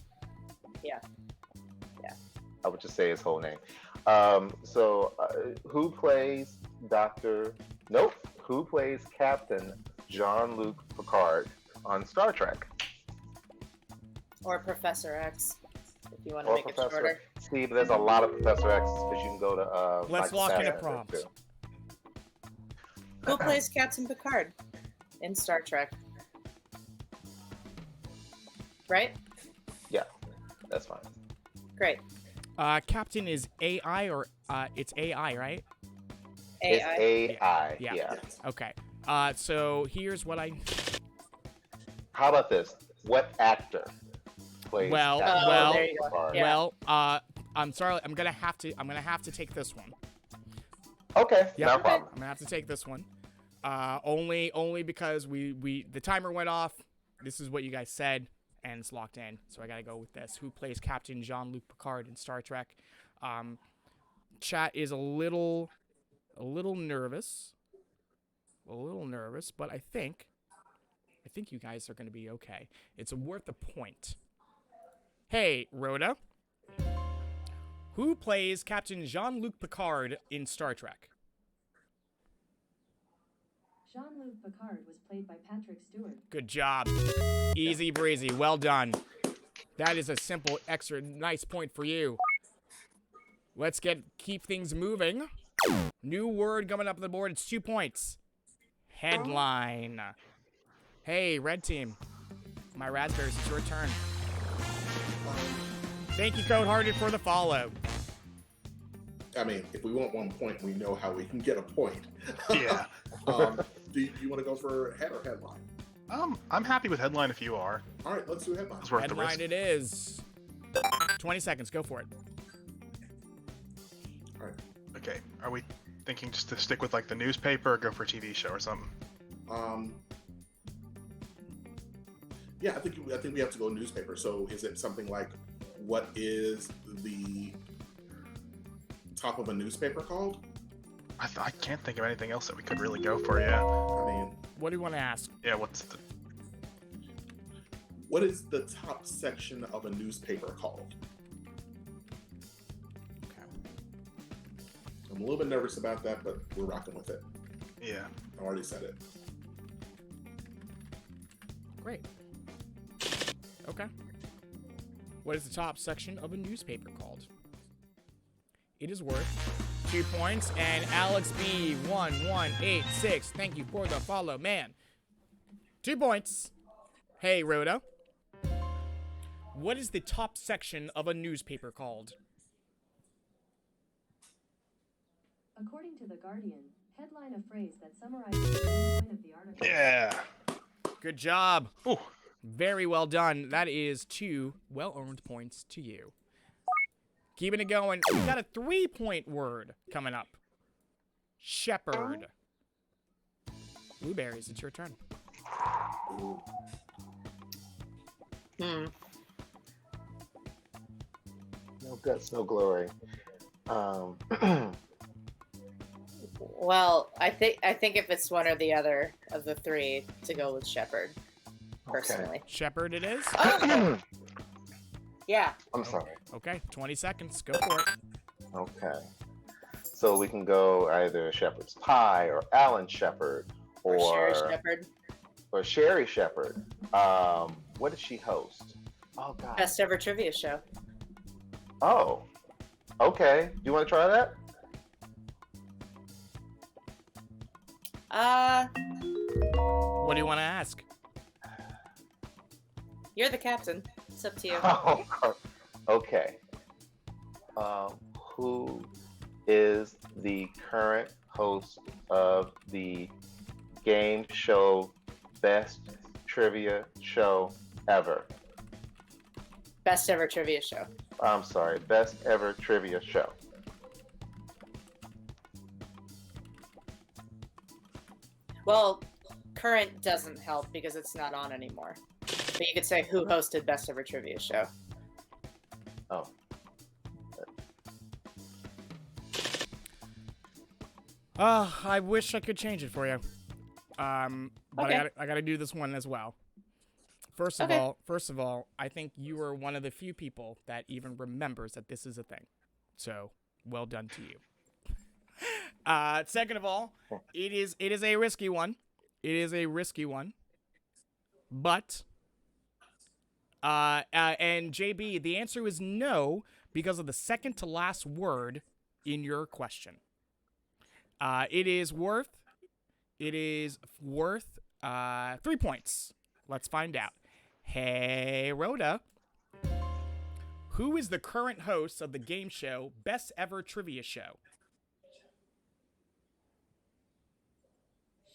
would just say his whole name. Who plays Who plays Captain Jean-Luc Picard on Star Trek? or Professor X, if you want to Or make it Professor? shorter. See, but there's a lot of Professor X's because you can go to. Let's Michael lock in a Fassbender, prompt. too. Who plays Captain Picard in Star Trek? Right? Yeah, that's fine. Great. Captain is AI or it's AI, right? It's AI. AI. Yeah. Yeah. Yes. Okay. So here's what I. How about this? What actor plays Well, Captain well, there you go. Picard? Yeah. Well, I'm sorry. I'm gonna have to take this one. Okay, Yep. no problem. I'm gonna have to take this one. Only because the timer went off. This is what you guys said, and it's locked in. So I gotta go with this. Who plays Captain Jean-Luc Picard in Star Trek? Chat is a little nervous. But I think you guys are gonna be okay. It's worth a point. Hey, Rhoda. Who plays Captain Jean-Luc Picard in Star Trek? Jean-Luc Picard was played by Patrick Stewart. Good job. Easy breezy. Well done. That is a simple, extra nice point for you. Let's keep things moving. New word coming up on the board. It's 2 points. Headline. Hey, red team. My raspberries, it's your turn. Thank you, Code Hearted, for the follow. I mean, if we want 1 point, we know how we can get a point. Yeah. Do you want to go for head or headline? I'm happy with headline if you are. All right, let's do headline. It's worth the Headline risk. it is. 20 seconds. Go for it. All right. Okay, are we thinking just to stick with like the newspaper or go for a TV show or something? Yeah, I think we have to go newspaper. So is it something like, what is the top of a newspaper called? I can't think of anything else that we could really go for. Yeah. I mean, What do you want to ask? Yeah. What's the? what is the top section of a newspaper called? Okay. I'm a little bit nervous about that, but we're rocking with it. Yeah. I already said it. Great. Okay. What is the top section of a newspaper called? It is worth 2 points. And Alex B1186, thank you for the follow, man. 2 points. Hey, Rhoda. What is the top section of a newspaper called? According to The Guardian, headline a phrase that summarizes the main point of the article. Yeah. Good job. Ooh. Very well done. That is 2 well-earned points to you. Keeping it going. We got a 3-point word coming up. Shepherd. Blueberries, it's your turn. Ooh. No guts, no glory. Well, I think if it's one or the other of the three, to go with Shepherd. Personally. Shepherd it is. Oh, yeah. I'm sorry. Okay, 20 seconds. Go for it. Okay. So we can go either Shepherd's Pie or Alan Shepherd Or Sherry or Shepherd. Sherry Shepherd. What did she host? Oh God. Best ever trivia show. Oh. Okay. Do you want to try that? What do you want to ask? You're the captain. It's up to you. Oh, okay. Who is the current host of the game show Best Trivia Show Ever? Best ever trivia show. I'm sorry, Best Ever Trivia Show. Well, current doesn't help because it's not on anymore. But you could say who hosted Best Ever Trivia Show. Oh. I wish I could change it for you. But Okay. I gotta do this one as well. First of all, I think you are one of the few people that even remembers that this is a thing. So, well done to you. Second of all, it is a risky one. It is a risky one. But and JB, the answer is no because of the second to last word in your question. It is worth 3 points. Let's find out. Hey, Rhoda. Who is the current host of the game show Best Ever Trivia Show?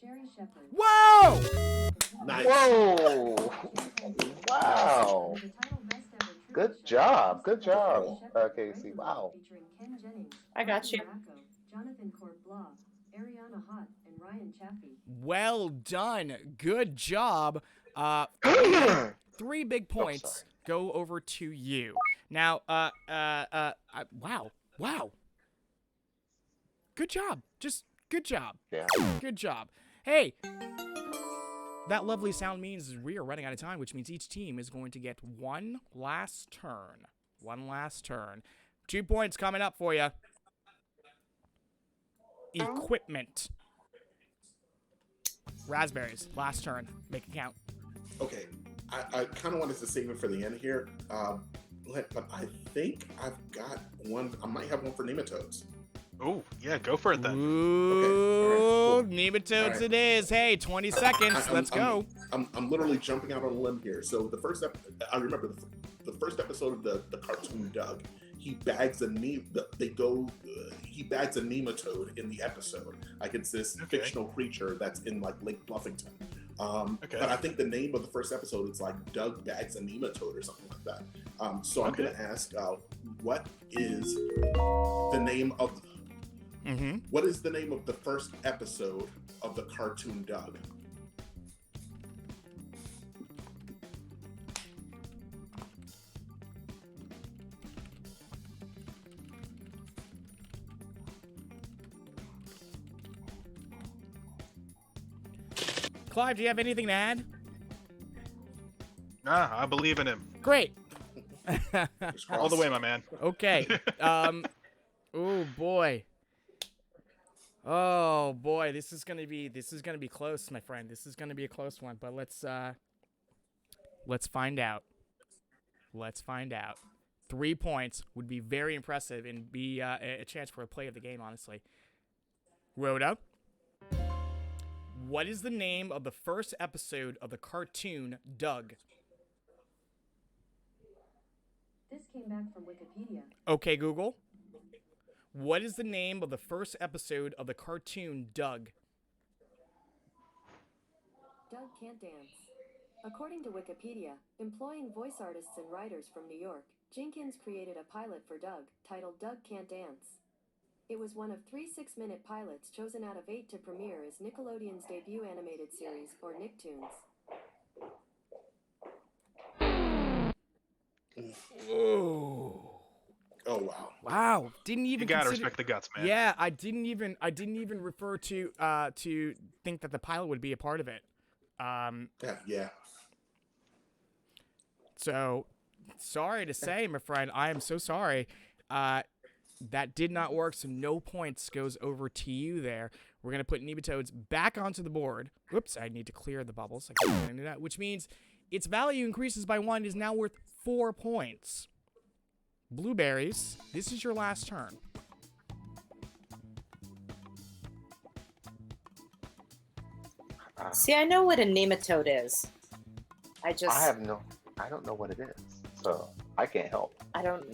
Sherry Shepherd. Whoa! Nice. Whoa! Wow! The title Best Ever Trivia Good Show job. is Good the Sherry job, Shepherd Casey. regular Wow. featuring Ken Jennings, I got Martin you. Bracco, Jonathan Court-Blah, Ariana Hott, and Ryan Chaffee. Well done. Good job. 3 big points sorry. go over to you. Now, wow. Good job. Just good job. Yeah. Good job. Hey, that lovely sound means we are running out of time, which means each team is going to get one last turn. 2 points coming up for you. Equipment. Raspberries. Last turn. Make it count. Okay, I kind of wanted to save it for the end here, but I think I've got one. I might have one for nematodes. Oh, yeah, go for it then. Ooh, Okay, all right, cool. nematodes All right. it is. Hey, 20 seconds. Let's go. I'm literally jumping out on a limb here. So the first I remember the first episode of the cartoon Doug. He bags a he bags a nematode in the episode. Like it's this fictional creature that's in like Lake Bluffington. Okay. But I think the name of the first episode is like Doug Bags a Nematode or something like that. So I'm going to ask, what is the name of what is the name of the first episode of the cartoon Doug? Clive, do you have anything to add? Nah, I believe in him. Great. All the way, my man. Okay. Oh boy. Oh boy, this is gonna be close, my friend. This is gonna be a close one, but let's find out. Let's find out. 3 points would be very impressive and be a chance for a play of the game, honestly. Rhoda, what is the name of the first episode of the cartoon Doug? This came back from Wikipedia. Okay, Google. What is the name of the first episode of the cartoon Doug? Doug Can't Dance. According to Wikipedia, employing voice artists and writers from New York, Jenkins created a pilot for Doug, titled Doug Can't Dance. It was one of 3 6-minute pilots chosen out of 8 to premiere as Nickelodeon's debut animated series, or Nicktoons. Oh. Oh wow! Wow! Didn't even. You gotta consider... respect the guts, man. Yeah, I didn't even refer to think that the pilot would be a part of it. Yeah. So, sorry to say, my friend, I am so sorry. That did not work, so no points goes over to you there. We're gonna put Nematodes back onto the board. Whoops! I need to clear the bubbles. I can't do that, which means its value increases by 1. Is now worth 4 points. Blueberries, this is your last turn. See, I know what a nematode is. I don't know what it is, so I can't help. I don't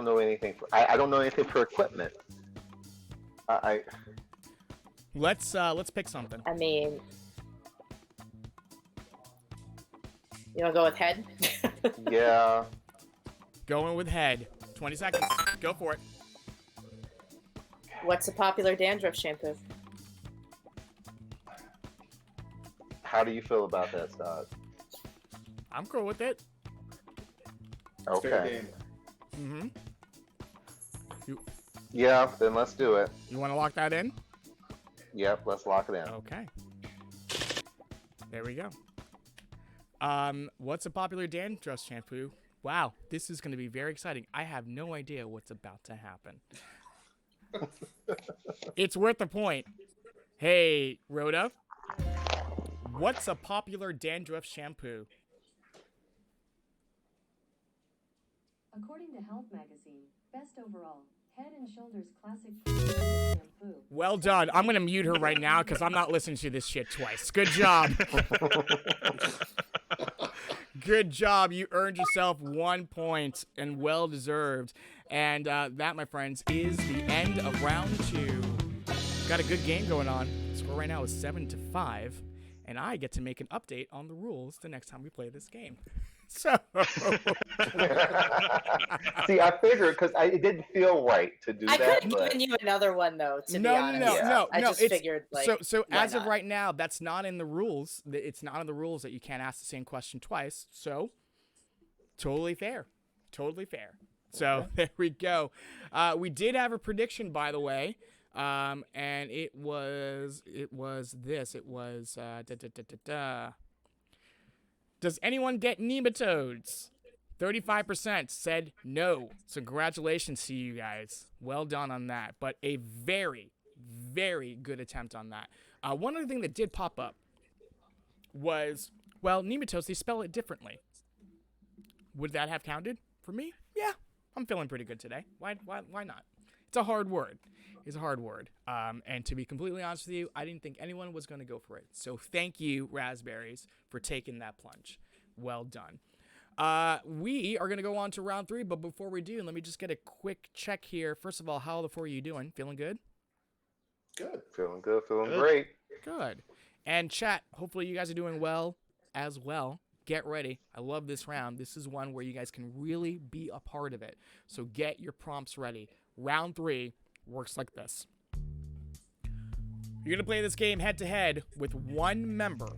know anything. I don't know anything for equipment. Let's pick something. I mean, you wanna go with head? Yeah. Going with head. 20 seconds. Go for it. What's a popular dandruff shampoo? How do you feel about that, Todd? I'm cool with it. Okay. Mm-hmm. Yeah, then let's do it. You want to lock that in? Yep, let's lock it in. Okay. There we go. What's a popular dandruff shampoo? Wow, this is going to be very exciting. I have no idea what's about to happen. It's worth a point. Hey, Rhoda. What's a popular dandruff shampoo? According to Health Magazine, best overall, Head and Shoulders Classic Shampoo. Well done. I'm going to mute her right now because I'm not listening to this shit twice. Good job. Good job. You earned yourself 1 point, and well deserved. And that, my friends, is the end of round 2. Got a good game going on. The score right now is 7-5, and I get to make an update on the rules the next time we play this game. So, see, I figured because it didn't feel right to do I that. could have given you another one though. To be honest, No. I just figured like. So as not? of right now, that's not in the rules. It's not in the rules that you can't ask the same question twice. So, totally fair. Totally fair. So there we go. We did have a prediction, by the way, and it was this. It was Does anyone get nematodes? 35% said no. So congratulations to you guys. Well done on that. But a very, very good attempt on that. One other thing that did pop up was, well, nematodes, they spell it differently. Would that have counted for me? Yeah, I'm feeling pretty good today. Why not? It's a hard word. It's a hard word. And to be completely honest with you, I didn't think anyone was going to go for it. So thank you, Raspberries, for taking that plunge. Well done. We are going to go on to round 3, but before we do, let me just get a quick check here. First of all, how are the 4 of you doing? Feeling good? Good. Feeling good, feeling Good. great. Good. And chat, hopefully you guys are doing well as well. Get ready. I love this round. This is one where you guys can really be a part of it. So get your prompts ready. Round 3 works like this. You're going to play this game head to head with one member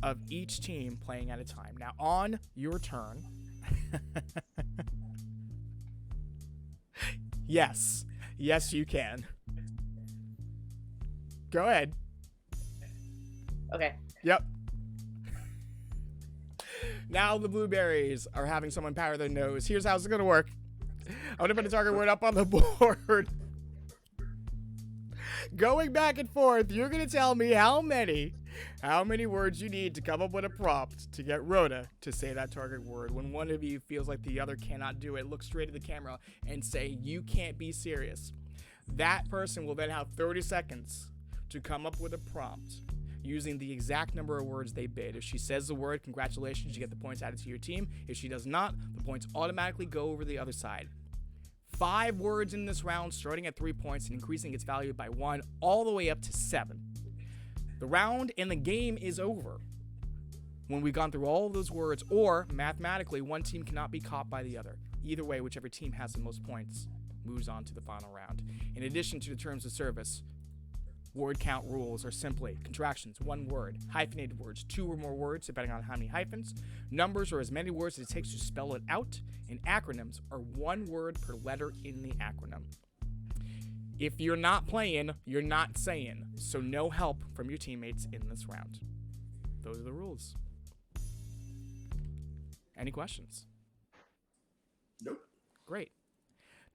of each team playing at a time. Now, on your turn. Yes. Yes, you can. Go ahead. Okay. Yep. Now the blueberries are having someone powder their nose. Here's how it's going to work. I'm going to put a target word up on the board. Going back and forth, you're going to tell me how many words you need to come up with a prompt to get Rhoda to say that target word. When one of you feels like the other cannot do it, look straight at the camera and say, "You can't be serious." That person will then have 30 seconds to come up with a prompt using the exact number of words they bid. If she says the word, congratulations, you get the points added to your team. If she does not, the points automatically go over the other side. 5 words in this round, starting at 3 points and increasing its value by 1 all the way up to 7. The round and the game is over when we've gone through all of those words, or mathematically, one team cannot be caught by the other. Either way, whichever team has the most points moves on to the final round. In addition to the terms of service, word count rules are simply contractions, 1 word, hyphenated words, 2 or more words, depending on how many hyphens, numbers or as many words as it takes to spell it out, and acronyms are 1 word per letter in the acronym. If you're not playing, you're not saying, so no help from your teammates in this round. Those are the rules. Any questions? Nope. Great.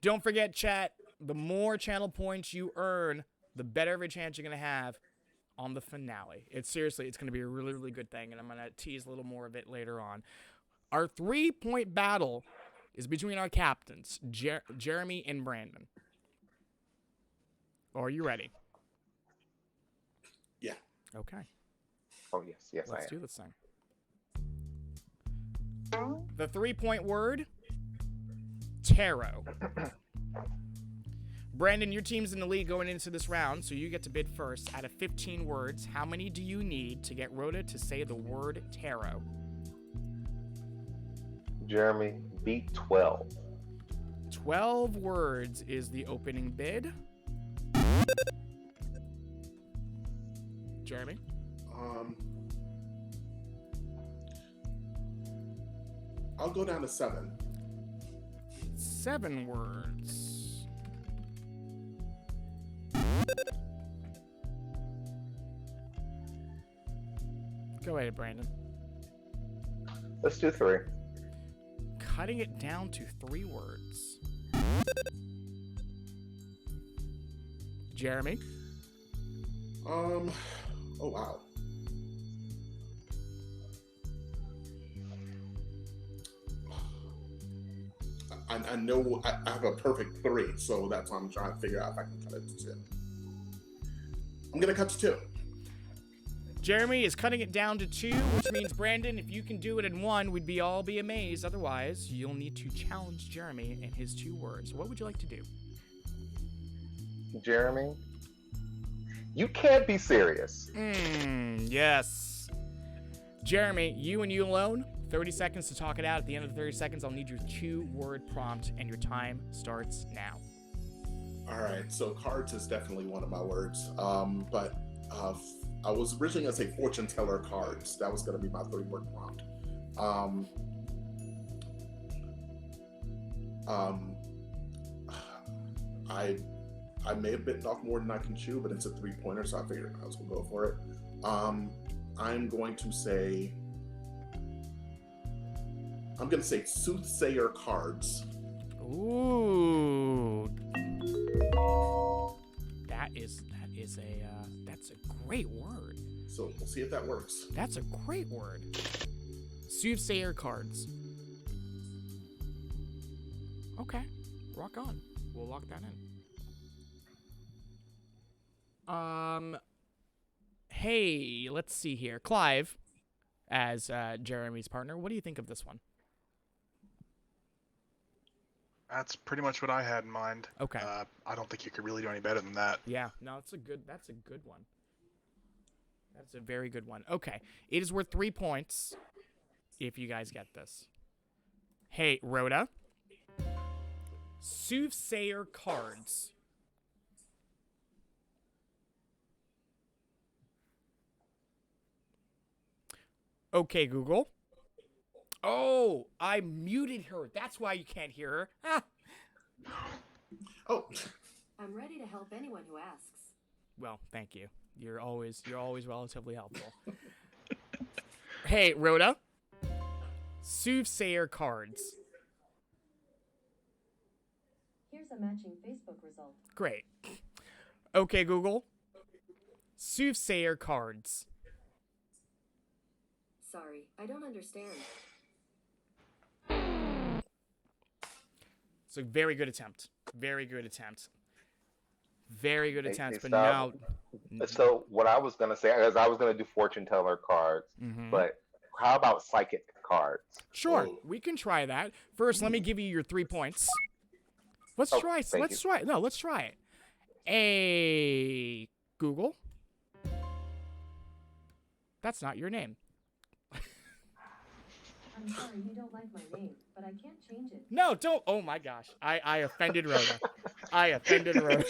Don't forget, chat, the more channel points you earn, the better of a chance you're going to have on the finale. It's going to be a really, really good thing, and I'm going to tease a little more of it later on. Our 3-point battle is between our captains, Jeremy and Brandon. Are you ready? Yeah. Okay. Oh, yes, Let's I do am. this thing. The 3-point word, tarot. Brandon, your team's in the lead going into this round, so you get to bid first. Out of 15 words, how many do you need to get Rhoda to say the word tarot? Jeremy, beat 12. 12 words is the opening bid. Jeremy? I'll go down to 7. 7 words. Go ahead, Brandon. Let's do 3. Cutting it down to 3 words. Jeremy? Oh, wow. I know I have a perfect 3, so that's why I'm trying to figure out if I can cut it to 2. I'm going to cut to 2. Jeremy is cutting it down to 2, which means, Brandon, if you can do it in 1, we'd all be amazed. Otherwise, you'll need to challenge Jeremy in his 2 words. What would you like to do? Jeremy, you can't be serious. Yes. Jeremy, you and you alone, 30 seconds to talk it out. At the end of the 30 seconds, I'll need your 2-word prompt, and your time starts now. All right, so cards is definitely one of my words, but I was originally going to say fortune teller cards. That was going to be my 3-word prompt. I may have bitten off more than I can chew, but it's a 3-pointer, so I figured I was going to go for it. I'm going to say soothsayer cards. Ooh. That's a great word. So we'll see if that works. That's a great word. Soothsayer cards. Okay. Rock on. We'll lock that in. Hey, let's see here. Clive, as Jeremy's partner, what do you think of this one? That's pretty much what I had in mind. Okay. I don't think you could really do any better than that. Yeah. No, that's a good one. That's a very good one. Okay. It is worth 3 points if you guys get this. Hey, Rhoda. Soothsayer cards. Okay, Google. Oh, I muted her. That's why you can't hear her. Ah. Oh, I'm ready to help anyone who asks. Well, thank you. You're always relatively helpful. Hey, Rhoda. Soothsayer cards. Here's a matching Facebook result. Great. Okay, Google. Soothsayer cards. Sorry, I don't understand. It's a very good attempt. Very good attempt. Very good attempt. Hey, But stop. now. So what I was gonna say is I was gonna do fortune teller cards, Mhm. but how about psychic cards? Sure, Oh. we can try that. First, let me give you your 3 points. Let's Oh, try. thank Let's you. try it. No, let's try it. Hey, Google. That's not your name. I'm sorry you don't like my name, but I can't change it. No, don't. Oh my gosh. I offended Rhoda. I offended Rhoda.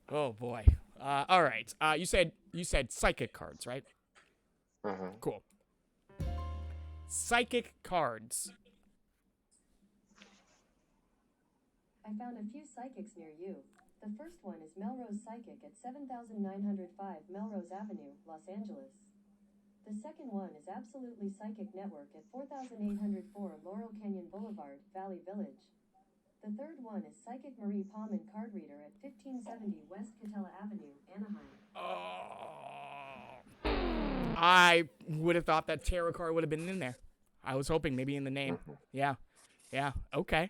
Oh boy. All right. You said psychic cards, right? Hmm. Cool. Psychic cards. I found a few psychics near you. The first one is Melrose Psychic at 7905 Melrose Avenue, Los Angeles. The second one is Absolutely Psychic Network at 4804 Laurel Canyon Boulevard, Valley Village. The third one is Psychic Marie Palman Card Reader at 1570 West Catella Avenue, Anaheim. Oh. I would have thought that tarot card would have been in there. I was hoping maybe in the name. Yeah. Yeah. Okay.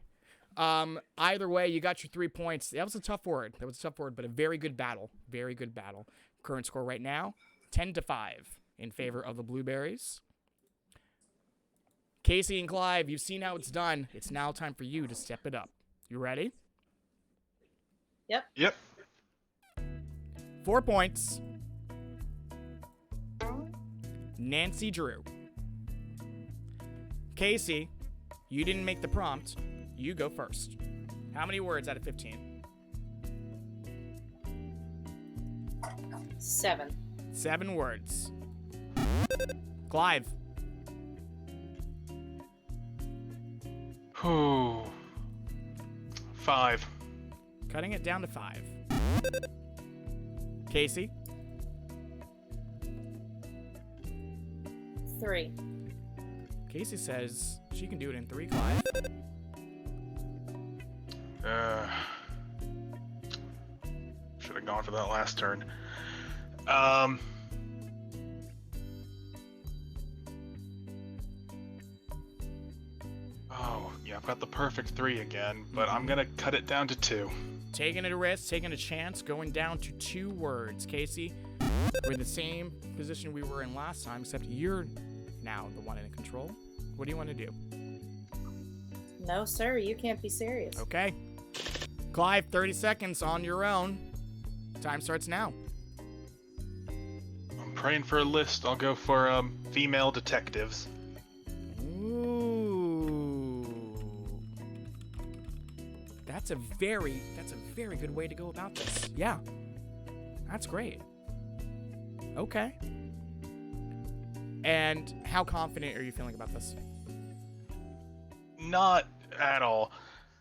Either way, you got your 3 points. That was a tough word. But a very good battle. Very good battle. Current score right now, 10-5 in favor of the Blueberries. Casey and Clive, you've seen how it's done. It's now time for you to step it up. You ready? Yep. 4 points. Nancy Drew. Casey, you didn't make the prompt. You go first. How many words out of 15? 7. 7 words. Clive. Ooh. 5. Cutting it down to 5. Casey. 3. Casey says she can do it in 3, Clive. Should have gone for that last turn. Oh, yeah, I've got the perfect 3 again, but I'm gonna cut it down to 2. Taking a risk, taking a chance, going down to 2 words. Casey, we're in the same position we were in last time, except you're now the one in control. What do you want to do? No, sir, you can't be serious. Okay. Clive, 30 seconds on your own. Time starts now. I'm praying for a list. I'll go for female detectives. Ooh. That's a very good way to go about this. Yeah. That's great. Okay. And how confident are you feeling about this? Not at all.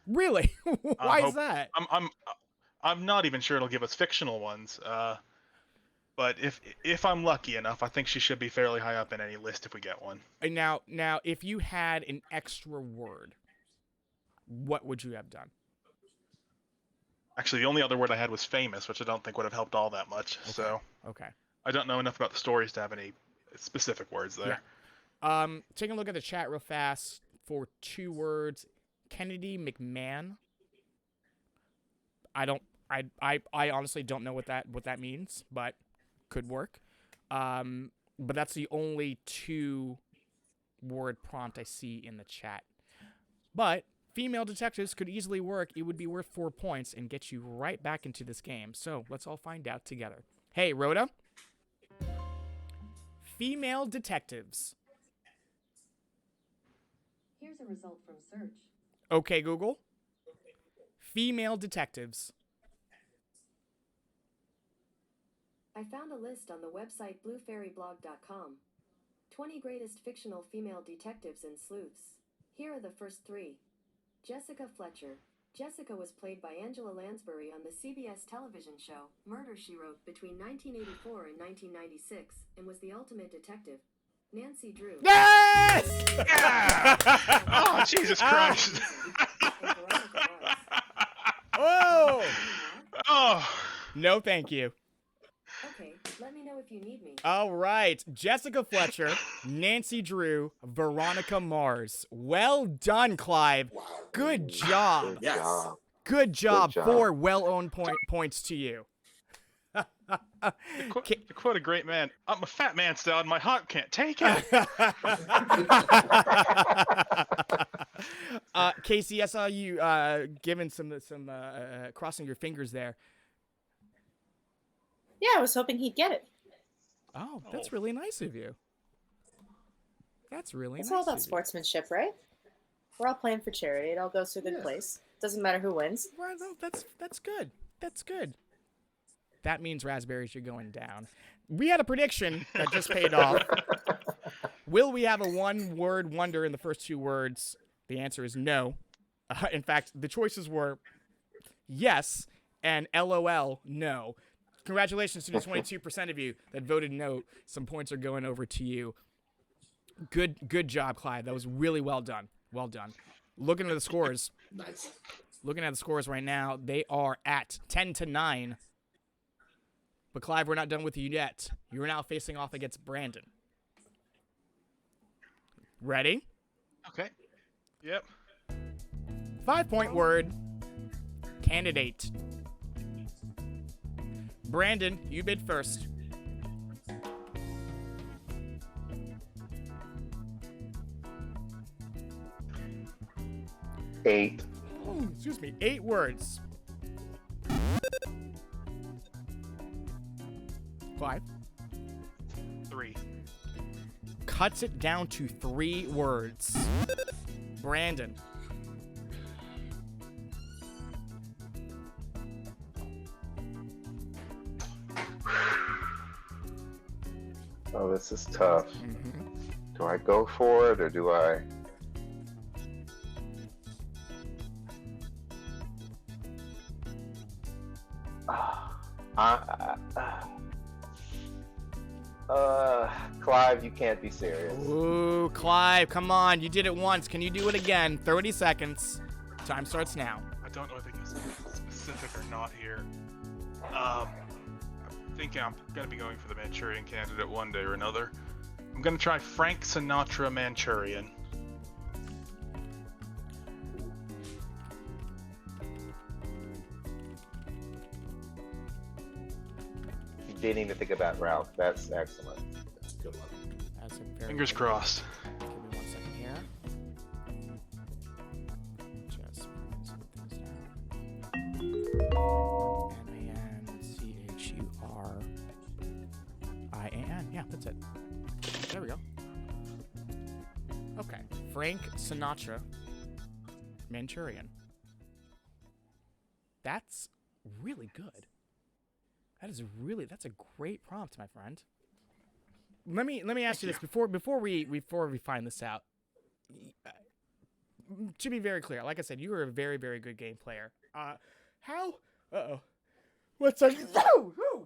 Really? Why is that? I'm not even sure it'll give us fictional ones. But if I'm lucky enough, I think she should be fairly high up in any list if we get one. And now, if you had an extra word, what would you have done? Actually, the only other word I had was famous, which I don't think would have helped all that much. Okay. So Okay. I don't know enough about the stories to have any specific words there. Yeah. Taking a look at the chat real fast for 2 words. Kennedy McMahon. I honestly don't know what that means, but could work. But that's the only 2 word prompt I see in the chat. But female detectives could easily work. It would be worth 4 points and get you right back into this game. So let's all find out together. Hey, Rhoda. Female detectives. Here's a result from search. Okay, Google. Female detectives. I found a list on the website bluefairyblog.com. 20 greatest fictional female detectives and sleuths. Here are the first 3. Jessica Fletcher. Jessica was played by Angela Lansbury on the CBS television show Murder, She Wrote between 1984 and 1996 and was the ultimate detective. Nancy Drew. Yes! Yeah! Oh, Jesus Christ. And Veronica Mars. Oh! Oh. No, thank you. Okay, let me know if you need me. All right. Jessica Fletcher, Nancy Drew, Veronica Mars. Well done, Clive. Wow. Good job. Good Yes. job. Good job. job. 4 well-owned points to you. To quote a great man, I'm a fat man still, and my heart can't take it. Casey, I saw you giving some crossing your fingers there. Yeah, I was hoping he'd get it. Oh, that's really nice of you. That's really It's nice. all about of you. sportsmanship, right? We're all playing for charity. It all goes to a good place. Doesn't matter who wins. Well, no, that's good. That's good. That means raspberries are going down. We had a prediction that just paid off. Will we have a one-word wonder in the first 2 words? The answer is no. In fact, the choices were yes and LOL, no. Congratulations to the 22% of you that voted no. Some points are going over to you. Good job, Clive. That was really well done. Well done. Looking at the scores. Nice. Looking at the scores right now, they are at 10-9. But Clive, we're not done with you yet. You're now facing off against Brandon. Ready? Okay. Yep. 5-point word. Candidate. Brandon, you bid first. Eight. Excuse me. 8 words. Clive. 3. Cuts it down to 3 words. Brandon. Oh, this is tough. Do I go for it or do I? Clive, you can't be serious. Ooh, Clive, come on. You did it once. Can you do it again? 30 seconds. Time starts now. I don't know if it's specific or not here. I'm thinking I'm gonna be going for the Manchurian Candidate one day or another. I'm gonna try Frank Sinatra Manchurian. You didn't even think about Ralph. That's excellent. That's a good one. That's a very Fingers good- crossed. Give me 1 second here. Just bring some things down. MANCHURIAN. Yeah, that's it. There we go. Okay. Frank Sinatra Manchurian. That's really good. That's a great prompt, my friend. Let me ask you this before we find this out. To be very clear, like I said, you are a very, very good game player. What's that?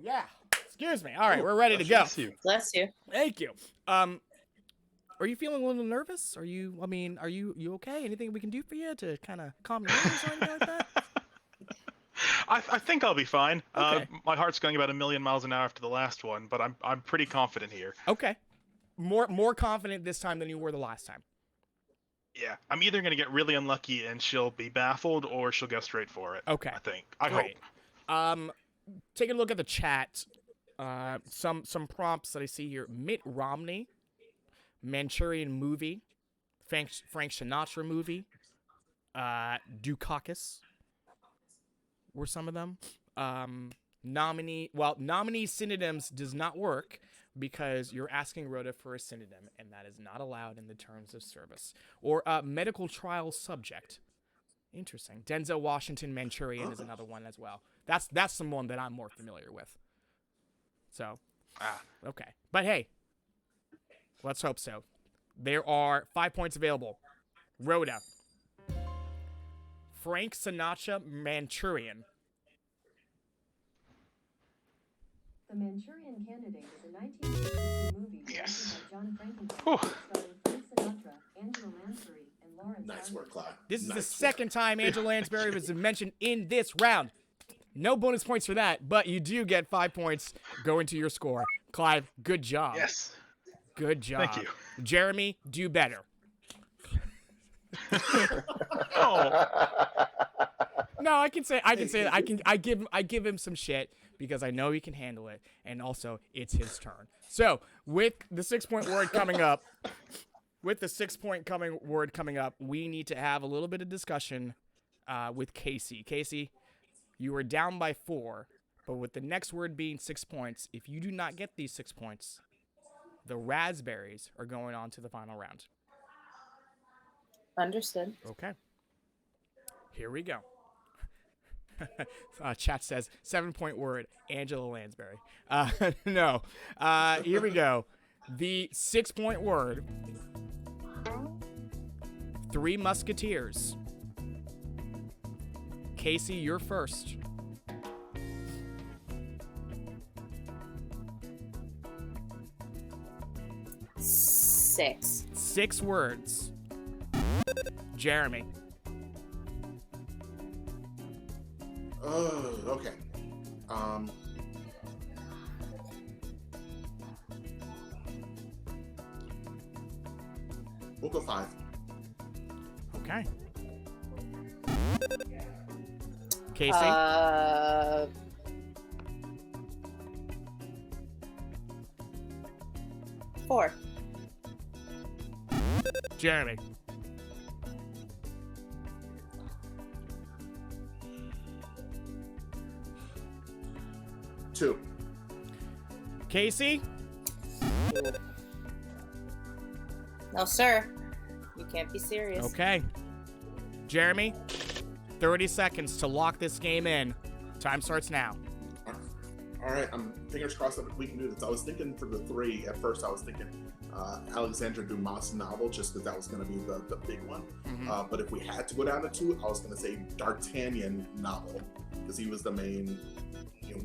Yeah. Excuse me. All right, we're ready to go. Bless you. Bless you. Thank you. Are you feeling a little nervous? Are you okay? Anything we can do for you to kind of calm your nerves or anything like that? I think I'll be fine. Okay. My heart's going about 1,000,000 miles an hour after the last one, but I'm pretty confident here. Okay. More confident this time than you were the last time. Yeah, I'm either gonna get really unlucky and she'll be baffled, or she'll go straight for it. Okay. I think. I Great. hope. Taking a look at the chat, some prompts that I see here. Mitt Romney, Manchurian movie, Frank Sinatra movie, Dukakis were some of them. Nominee synonyms does not work because you're asking Rhoda for a synonym, and that is not allowed in the terms of service. Or medical trial subject. Interesting. Denzel Washington Manchurian is another one as well. That's someone that I'm more familiar with. So, okay. But hey, let's hope so. There are 5 points available. Rhoda. Frank Sinatra Manchurian. The Manchurian Candidate is a 1962 movie Yes. directed by John Frankenheimer, Whew. starring Frank Sinatra, Angela Lansbury, and Lawrence Nice Harvey. work, Clive. This is nice the work. second time Angela Lansbury was mentioned in this round. No bonus points for that, but you do get 5 points going to your score. Clive, good job. Yes. Good job. Thank you. Jeremy, do better. Oh. No, I can say that. I give him some shit because I know he can handle it, and also it's his turn. So with the 6 point word coming up, we need to have a little bit of discussion with Casey. Casey, you are down by 4, but with the next word being 6 points, if you do not get these 6 points, the raspberries are going on to the final round. Understood. Okay. Here we go. Chat says 7 point word, Angela Lansbury. No. Here we go. The 6 point word, Three Musketeers. Casey, you're first. Six. 6 words. Jeremy. Okay. We'll go 5. Okay. Casey. 4. Jeremy. Two. Casey. No, sir. You can't be serious. Okay. Jeremy, 30 seconds to lock this game in. Time starts now. All right, I'm fingers crossed that we can do this. I was thinking for the 3 at first. I was thinking Alexandre Dumas' novel, just because that was going to be the big one. Mhm. But if we had to go down to 2, I was going to say D'Artagnan novel, because he was the main,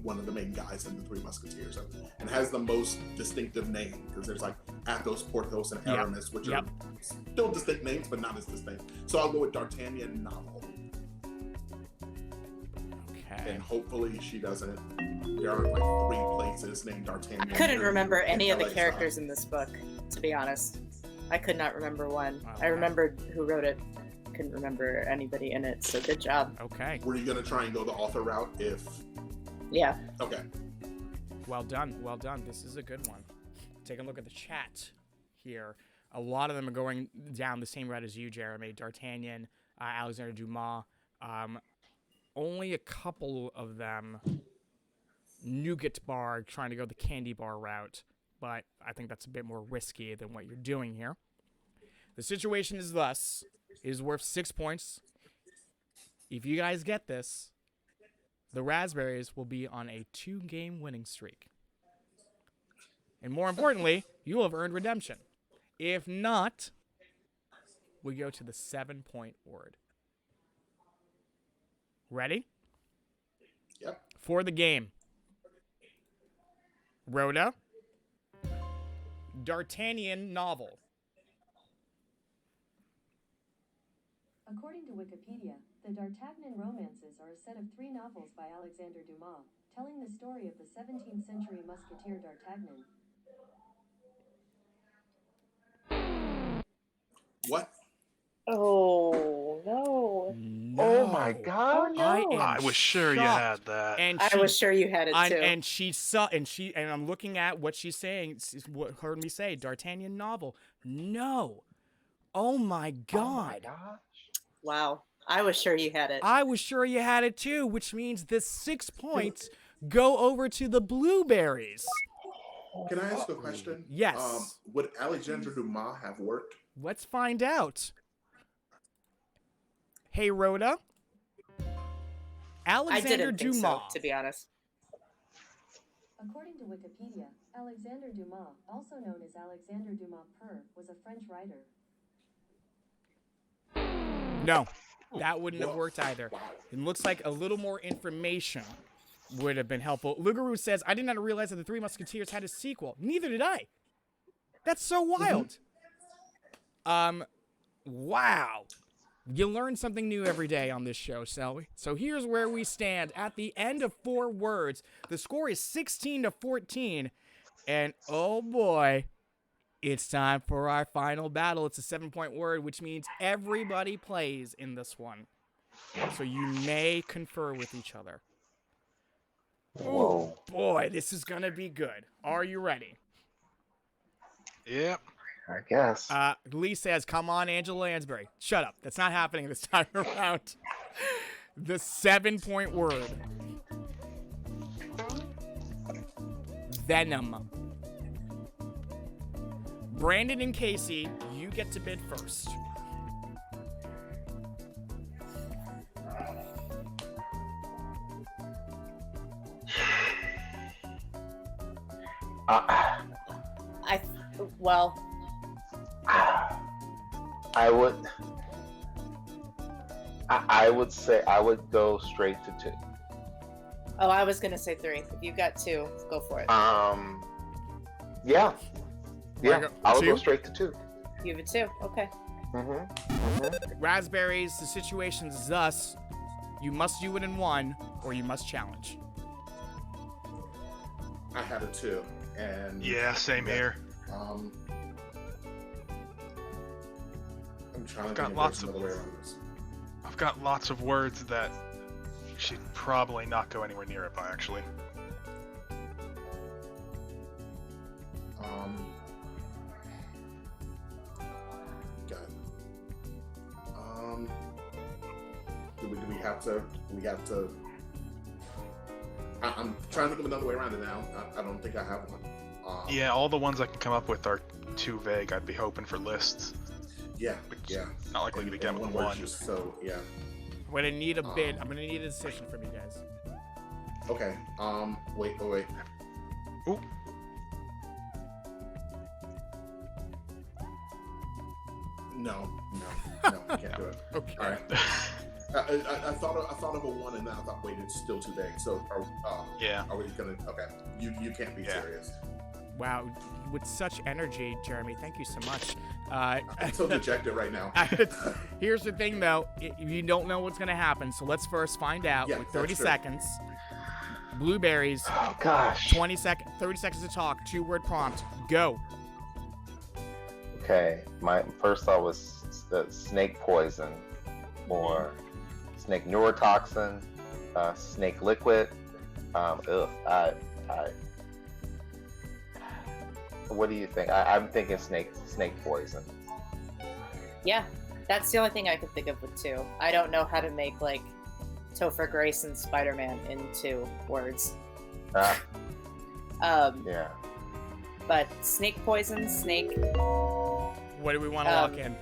one of the main guys in the Three Musketeers, and has the most distinctive name, because there's like Athos, Porthos, and Yep. Aramis, which Yep. are still distinct names, but not as distinct. So I'll go with D'Artagnan novel, Okay. and hopefully she doesn't. There are like 3 places named D'Artagnan. I couldn't in- remember in any of the LA, so- characters in this book, to be honest. I could not remember one. Wow. I remembered who wrote it. Couldn't remember anybody in it, so good job. Okay. Were you gonna try and go the author route if? Yeah. Okay. Well done. Well done. This is a good one. Take a look at the chat here. A lot of them are going down the same route as you, Jeremy. D'Artagnan, Alexander Dumas. Only a couple of them, Nougat Bar, trying to go the candy bar route. But I think that's a bit more risky than what you're doing here. The situation is thus. It is worth 6 points. If you guys get this, the Raspberries will be on a 2-game winning streak. And more importantly, you will have earned redemption. If not, we go to the 7 point word. Ready? Yep. For the game. Rhoda. D'Artagnan novel. According to Wikipedia, the D'Artagnan romances are a set of 3 novels by Alexander Dumas, telling the story of the 17th century musketeer D'Artagnan. What? Oh, no. No. Oh my god. I am I was sure you shocked. had that. And I was sure you had it too. And and I'm looking at what she's saying. What heard me say, D'Artagnan novel. No. Oh my god. Oh my gosh. Wow. I was sure you had it. I was sure you had it too, which means the 6 points go over to the blueberries. Can I ask a question? Yes. Would Alexandre Dumas have worked? Let's find out. Hey, Rhoda. I Alexander didn't think Dumas. so, to be honest. According to Wikipedia, Alexander Dumas, also known as Alexander Dumas Père, was a French writer. No, that wouldn't have worked either. It looks like a little more information would have been helpful. Lugaroo says, I did not realize that The Three Musketeers had a sequel. Neither did I. That's so wild. Wow. You learn something new every day on this show, Selby. So here's where we stand at the end of 4 words. The score is 16-14. And oh boy, it's time for our final battle. It's a 7-point word, which means everybody plays in this one. So you may confer with each other. Whoa. Oh boy, this is gonna be good. Are you ready? Yep. I guess. Lee says, come on, Angela Lansbury. Shut up. That's not happening this time around. The 7-point word. Venom. Brandon and Casey, you get to bid first. Well, I would say I would go straight to 2. oh, I was gonna say 3. If you got 2, go for it. Yeah. Yeah, I would go 2? straight to 2. You have a 2. Okay. Raspberries, the situation's thus. You must do it in 1, or you must challenge. I had a 2, and Yeah, same here. I'm trying to Got think lots of of- another way around this. I've got lots of words that should probably not go anywhere near it by, actually. Got it. Do we have to? I'm trying to think of another way around it now. I don't think I have one. Yeah, all the ones I can come up with are too vague. I'd be hoping for lists. Yeah. Which Yeah. Not likely to get with word's one. just so yeah. I'm gonna need a bid. I'm gonna need a decision from you guys. Okay. Wait. Ooh. No, I can't do it. Okay. All right. I thought of a 1, and then I thought, wait, it's still too vague. So, Yeah. are we gonna? Okay, you can't be Yeah. serious. Wow, with such energy, Jeremy. Thank you so much. I'm so dejected right now. Here's the thing, though. You don't know what's going to happen, so let's first find out Yeah, with 30 that's true. seconds. Blueberries, Oh gosh. 30 seconds to talk, 2-word prompt. Go. Okay, my first thought was snake poison, or snake neurotoxin, snake liquid. What do you think? I'm thinking snake poison. Yeah, that's the only thing I could think of with 2. I don't know how to make like Topher Grace and Spider-Man into words. Yeah. But snake poison, snake. What do we want to lock in?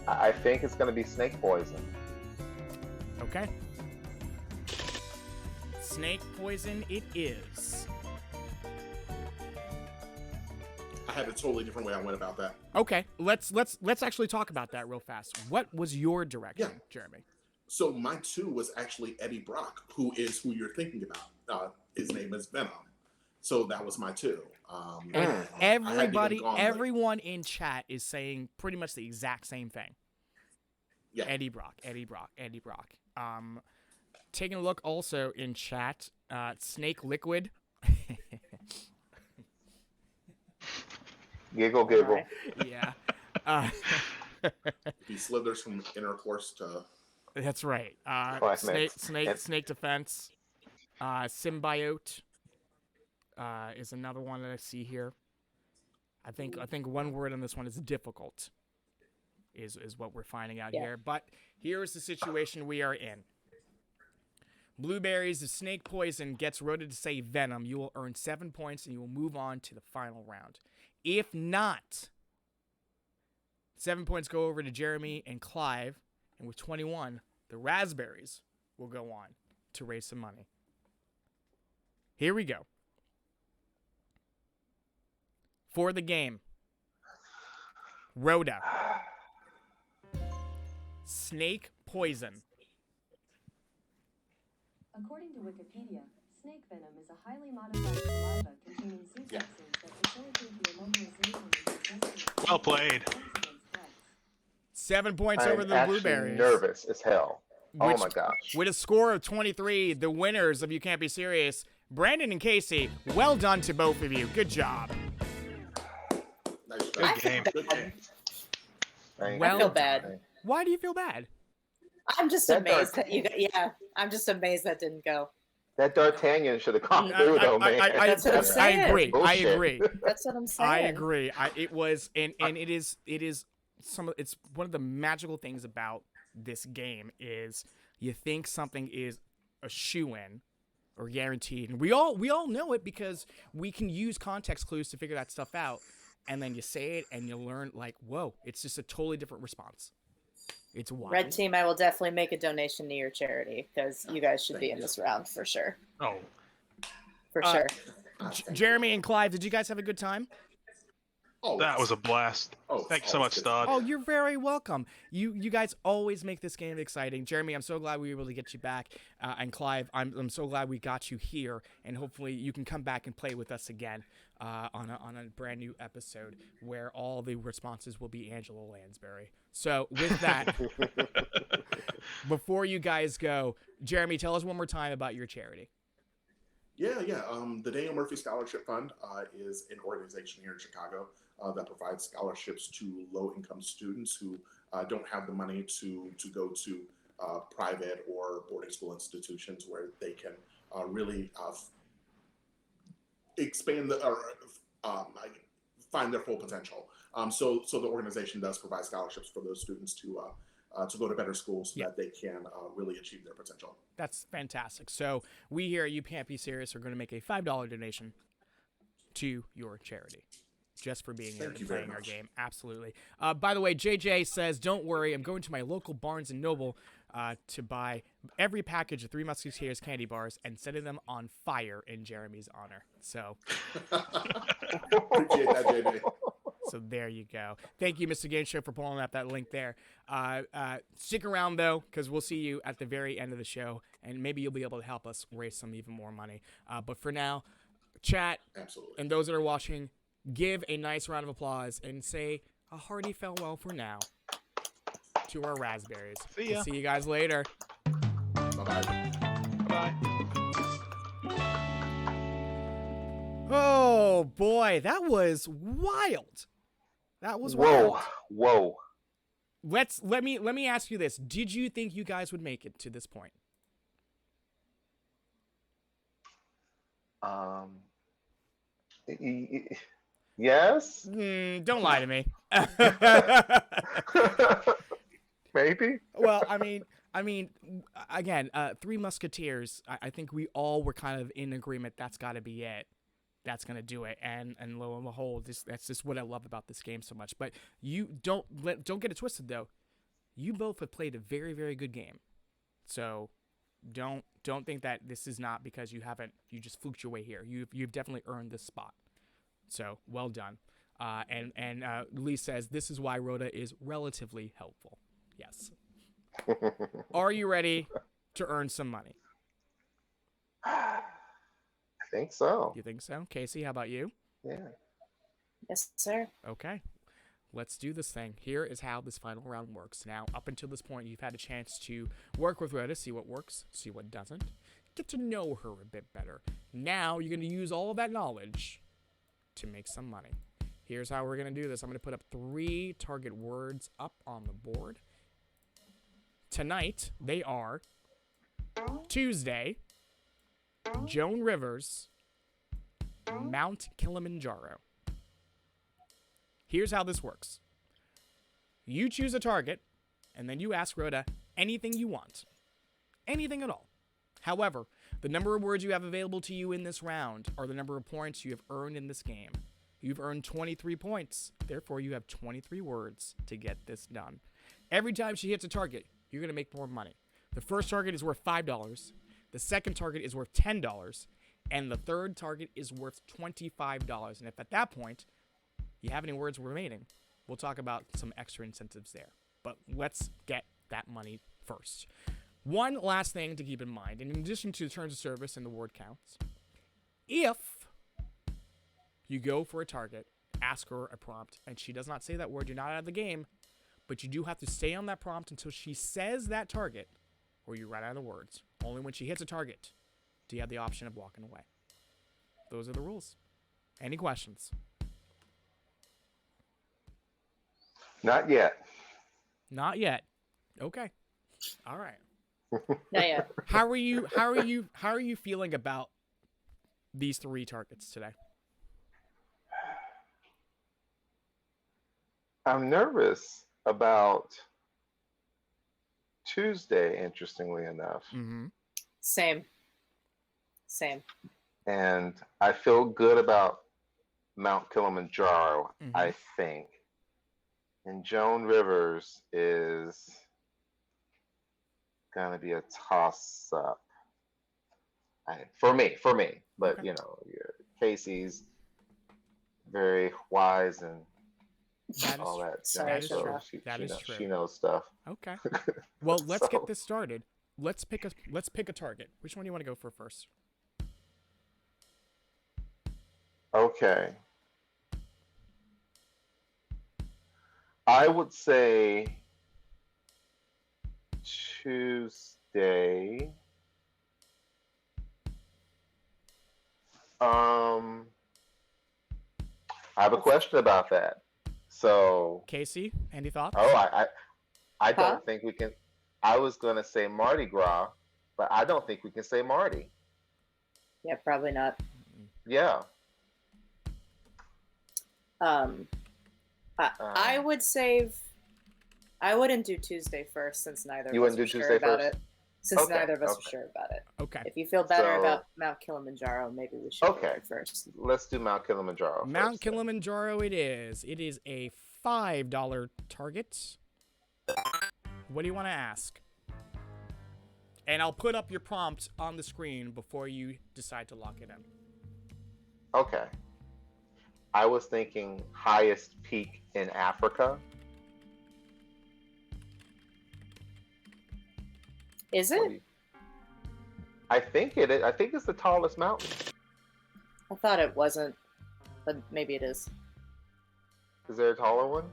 I think it's gonna be snake poison. Okay. Snake poison it is. I had a totally different way I went about that. Okay, let's actually talk about that real fast. What was your direction, Yeah. Jeremy? So my 2 was actually Eddie Brock, who you're thinking about. His name is Venom. So that was my 2. And I had to go everybody, gauntlet. everyone in chat is saying pretty much the exact same thing. Yeah. Eddie Brock. Taking a look also in chat, Snake Liquid. Giggle. Yeah. If he slithers from intercourse to That's right. Climax. Snake defense. Symbiote is another one that I see here. I think one word on this one is difficult. Is what we're finding out here. But here is the situation we are in. Blueberries, if snake poison gets Rhoda to say venom, you will earn 7 points and you will move on to the final round. If not, 7 points go over to Jeremy and Clive, and with 21, the raspberries will go on to raise some money. Here we go. For the game, Rhoda, snake poison. According to Wikipedia, snake venom is a highly modified saliva containing Z-toxins that facilitate the immobilization of the intestine. Well played. 7 points I'm over the actually blueberries. nervous as hell. Which, oh my gosh. With a score of 23, the winners of You Can't Be Serious, Brandon and Casey, well done to both of you. Good job. nice Good job. game. Good game. Well I feel bad. Why do you feel bad? I'm just That amazed dark- that you. Yeah, I'm just amazed that didn't go. That D'Artagnan should have gone through, though, man. That's what I'm I saying. agree. I Bullshit. agree. That's what I'm saying. I agree. It was, and it is it's one of the magical things about this game is you think something is a shoo-in or guaranteed, and we all know it because we can use context clues to figure that stuff out, and then you say it and you learn like, whoa, it's just a totally different response. It's wild. Red team, I will definitely make a donation to your charity because you guys should be in this round for sure. Oh, For sure. Jeremy and Clive, did you guys have a good time? Oh, that was a blast. Thanks so much, Dodd. Oh, you're very welcome. You guys always make this game exciting. Jeremy, I'm so glad we were able to get you back. And Clive, I'm so glad we got you here. And hopefully you can come back and play with us again on a brand new episode where all the responses will be Angela Lansbury. So with that, before you guys go, Jeremy, tell us one more time about your charity. Yeah. The Daniel Murphy Scholarship Fund is an organization here in Chicago that provides scholarships to low-income students who don't have the money to go to private or boarding school institutions where they can really expand find their full potential. So the organization does provide scholarships for those students to go to better schools so that they can really achieve their potential. That's fantastic. So we here at You Can't Be Serious are going to make a $5 donation to your charity just for being here and playing our game. Absolutely. By the way, JJ says, don't worry, I'm going to my local Barnes & Noble to buy every package of Three Musketeers candy bars and setting them on fire in Jeremy's honor. So Appreciate that, JJ. So there you go. Thank you, Mr. Game Show, for pulling up that link there. Stick around, though, because we'll see you at the very end of the show, and maybe you'll be able to help us raise some even more money. But for now, chat, Absolutely. and those that are watching, give a nice round of applause and say a hearty farewell for now to our raspberries. See ya. We'll see you guys later. Bye-bye. Bye. Oh, boy, that was wild. That was wild. Whoa. Let me ask you this. Did you think you guys would make it to this point? Yes. Don't lie to me. Maybe. Well, I mean, again, Three Musketeers. I think we all were kind of in agreement. That's got to be it. That's gonna do it. And lo and behold, that's just what I love about this game so much. But you don't get it twisted though. You both have played a very, very good game. So don't think that this is not because you just fluked your way here. You've definitely earned this spot. So well done. And Lee says this is why Rhoda is relatively helpful. Yes. Are you ready to earn some money? I think so. You think so? Casey, how about you? Yeah. Yes, sir. Okay. Let's do this thing. Here is how this final round works. Now, up until this point, you've had a chance to work with Rhoda, see what works, see what doesn't, get to know her a bit better. Now, you're going to use all of that knowledge to make some money. Here's how we're going to do this. I'm going to put up 3 target words up on the board. Tonight, they are Tuesday, Joan Rivers, Mount Kilimanjaro. Here's how this works. You choose a target, and then you ask Rhoda anything you want. Anything at all. However, the number of words you have available to you in this round are the number of points you have earned in this game. You've earned 23 points. Therefore, you have 23 words to get this done. Every time she hits a target, you're going to make more money. The first target is worth $5. The second target is worth $10. And the third target is worth $25. And if at that point you have any words remaining, we'll talk about some extra incentives there. But let's get that money first. One last thing to keep in mind, in addition to the terms of service and the word counts, if you go for a target, ask her a prompt, and she does not say that word, you're not out of the game, but you do have to stay on that prompt until she says that target, or you run out of the words. Only when she hits a target do you have the option of walking away. Those are the rules. Any questions? Not yet. Not yet. Okay. All right. Not yet. How are you feeling about these 3 targets today? I'm nervous about Tuesday, interestingly enough. Mm-hmm. Same. And I feel good about Mount Kilimanjaro, Mm-hmm. I think. And Joan Rivers is gonna be a toss-up. For me. But Okay. Casey's very wise and That is all true. that. Sorry, That is true. That is She true. knows stuff. Okay. Well, let's So- get this started. Let's pick a target. Which one do you want to go for first? Okay. I would say Tuesday. I have a question about that. So, Casey, any thoughts? I don't Huh? think we can. I was gonna say Mardi Gras, but I don't think we can say Marty. Yeah, probably not. Yeah. I would save. I wouldn't do Tuesday first, since neither of You us wouldn't are do sure Tuesday about first? it. Since Okay, neither of us okay. are sure about it. Okay. If you feel better So- about Mount Kilimanjaro, maybe we should go Okay. there first. Let's do Mount Kilimanjaro. Mount first then. Kilimanjaro it is. It is a $5 target. What do you want to ask? And I'll put up your prompt on the screen before you decide to lock it in. Okay. I was thinking highest peak in Africa. Is What do it? you- I think it is. I think it's the tallest mountain. I thought it wasn't, but maybe it is. Is there a taller one?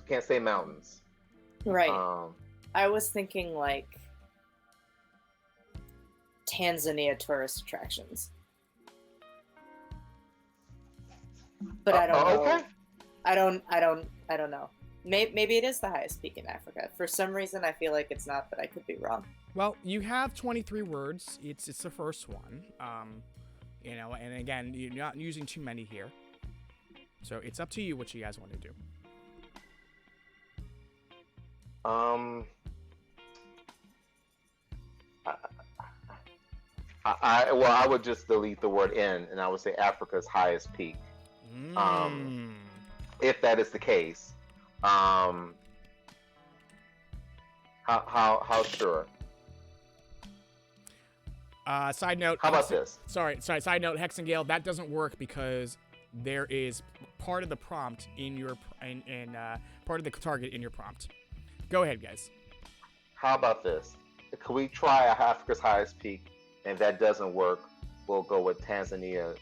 Can't say mountains. Right. Um, I was thinking like Tanzania tourist attractions. But I don't know. Okay. I don't know. Maybe it is the highest peak in Africa. For some reason, I feel like it's not, but I could be wrong. Well, you have 23 words. It's the first one. And again, you're not using too many here. So it's up to you what you guys want to do. I would just delete the word "in" and I would say Africa's highest peak. If that is the case, how sure? Side note. How about this? Sorry. Side note, Hexengale. That doesn't work because there is part of the prompt in your part of the target in your prompt. Go ahead, guys. How about this? Can we try Africa's highest peak? And if that doesn't work, we'll go with Tanzanian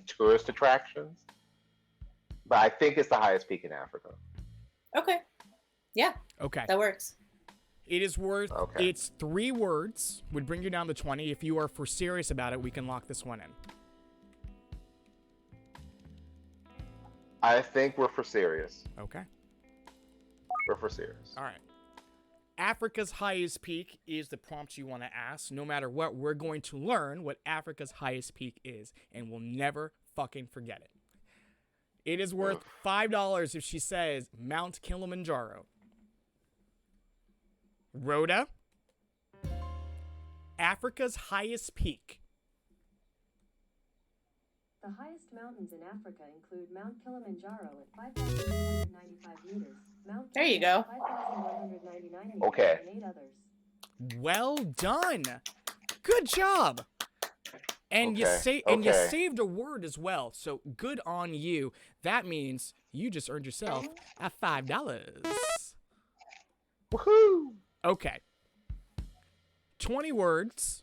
tourist attractions. But I think it's the highest peak in Africa. Okay. Yeah, Okay. that works. It is worth. Okay. It's 3 words. Would bring you down to 20. If you are for serious about it, we can lock this one in. I think we're for serious. Okay. We're for serious. All right. Africa's highest peak is the prompt you want to ask. No matter what, we're going to learn what Africa's highest peak is, and we'll never fucking forget it. It is worth $5 if she says Mount Kilimanjaro. Rhoda, Africa's highest peak. The highest mountains in Africa include Mount Kilimanjaro at 5,195 meters, Mount There you Kenya go. at 5,199 meters, Okay. and 8 others. Well done. Good job. And you Okay, you okay. saved a word as well. So good on you. That means you just earned yourself a $5. Woohoo! Okay. 20 words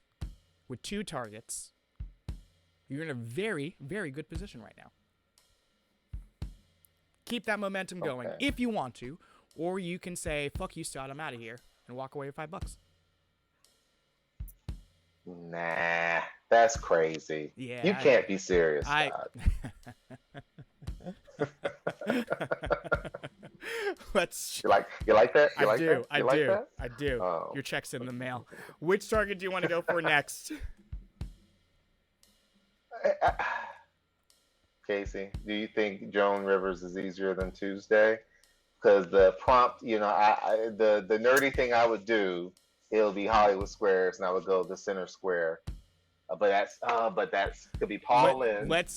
with 2 targets. You're in a very, very good position right now. Keep that momentum going Okay. if you want to, or you can say, fuck you, Scott, I'm out of here, and walk away with $5. Nah, that's crazy. Yeah, You can't be serious, I. Scott. Let's. You like that? You I like do. that? I You like do. that? I do. Oh. Your check's in the mail. Which target do you want to go for next? Casey, do you think Joan Rivers is easier than Tuesday? Because the prompt, the nerdy thing I would do, it'll be Hollywood Squares, and I would go the center square. But that's could be Paul Lynn. Let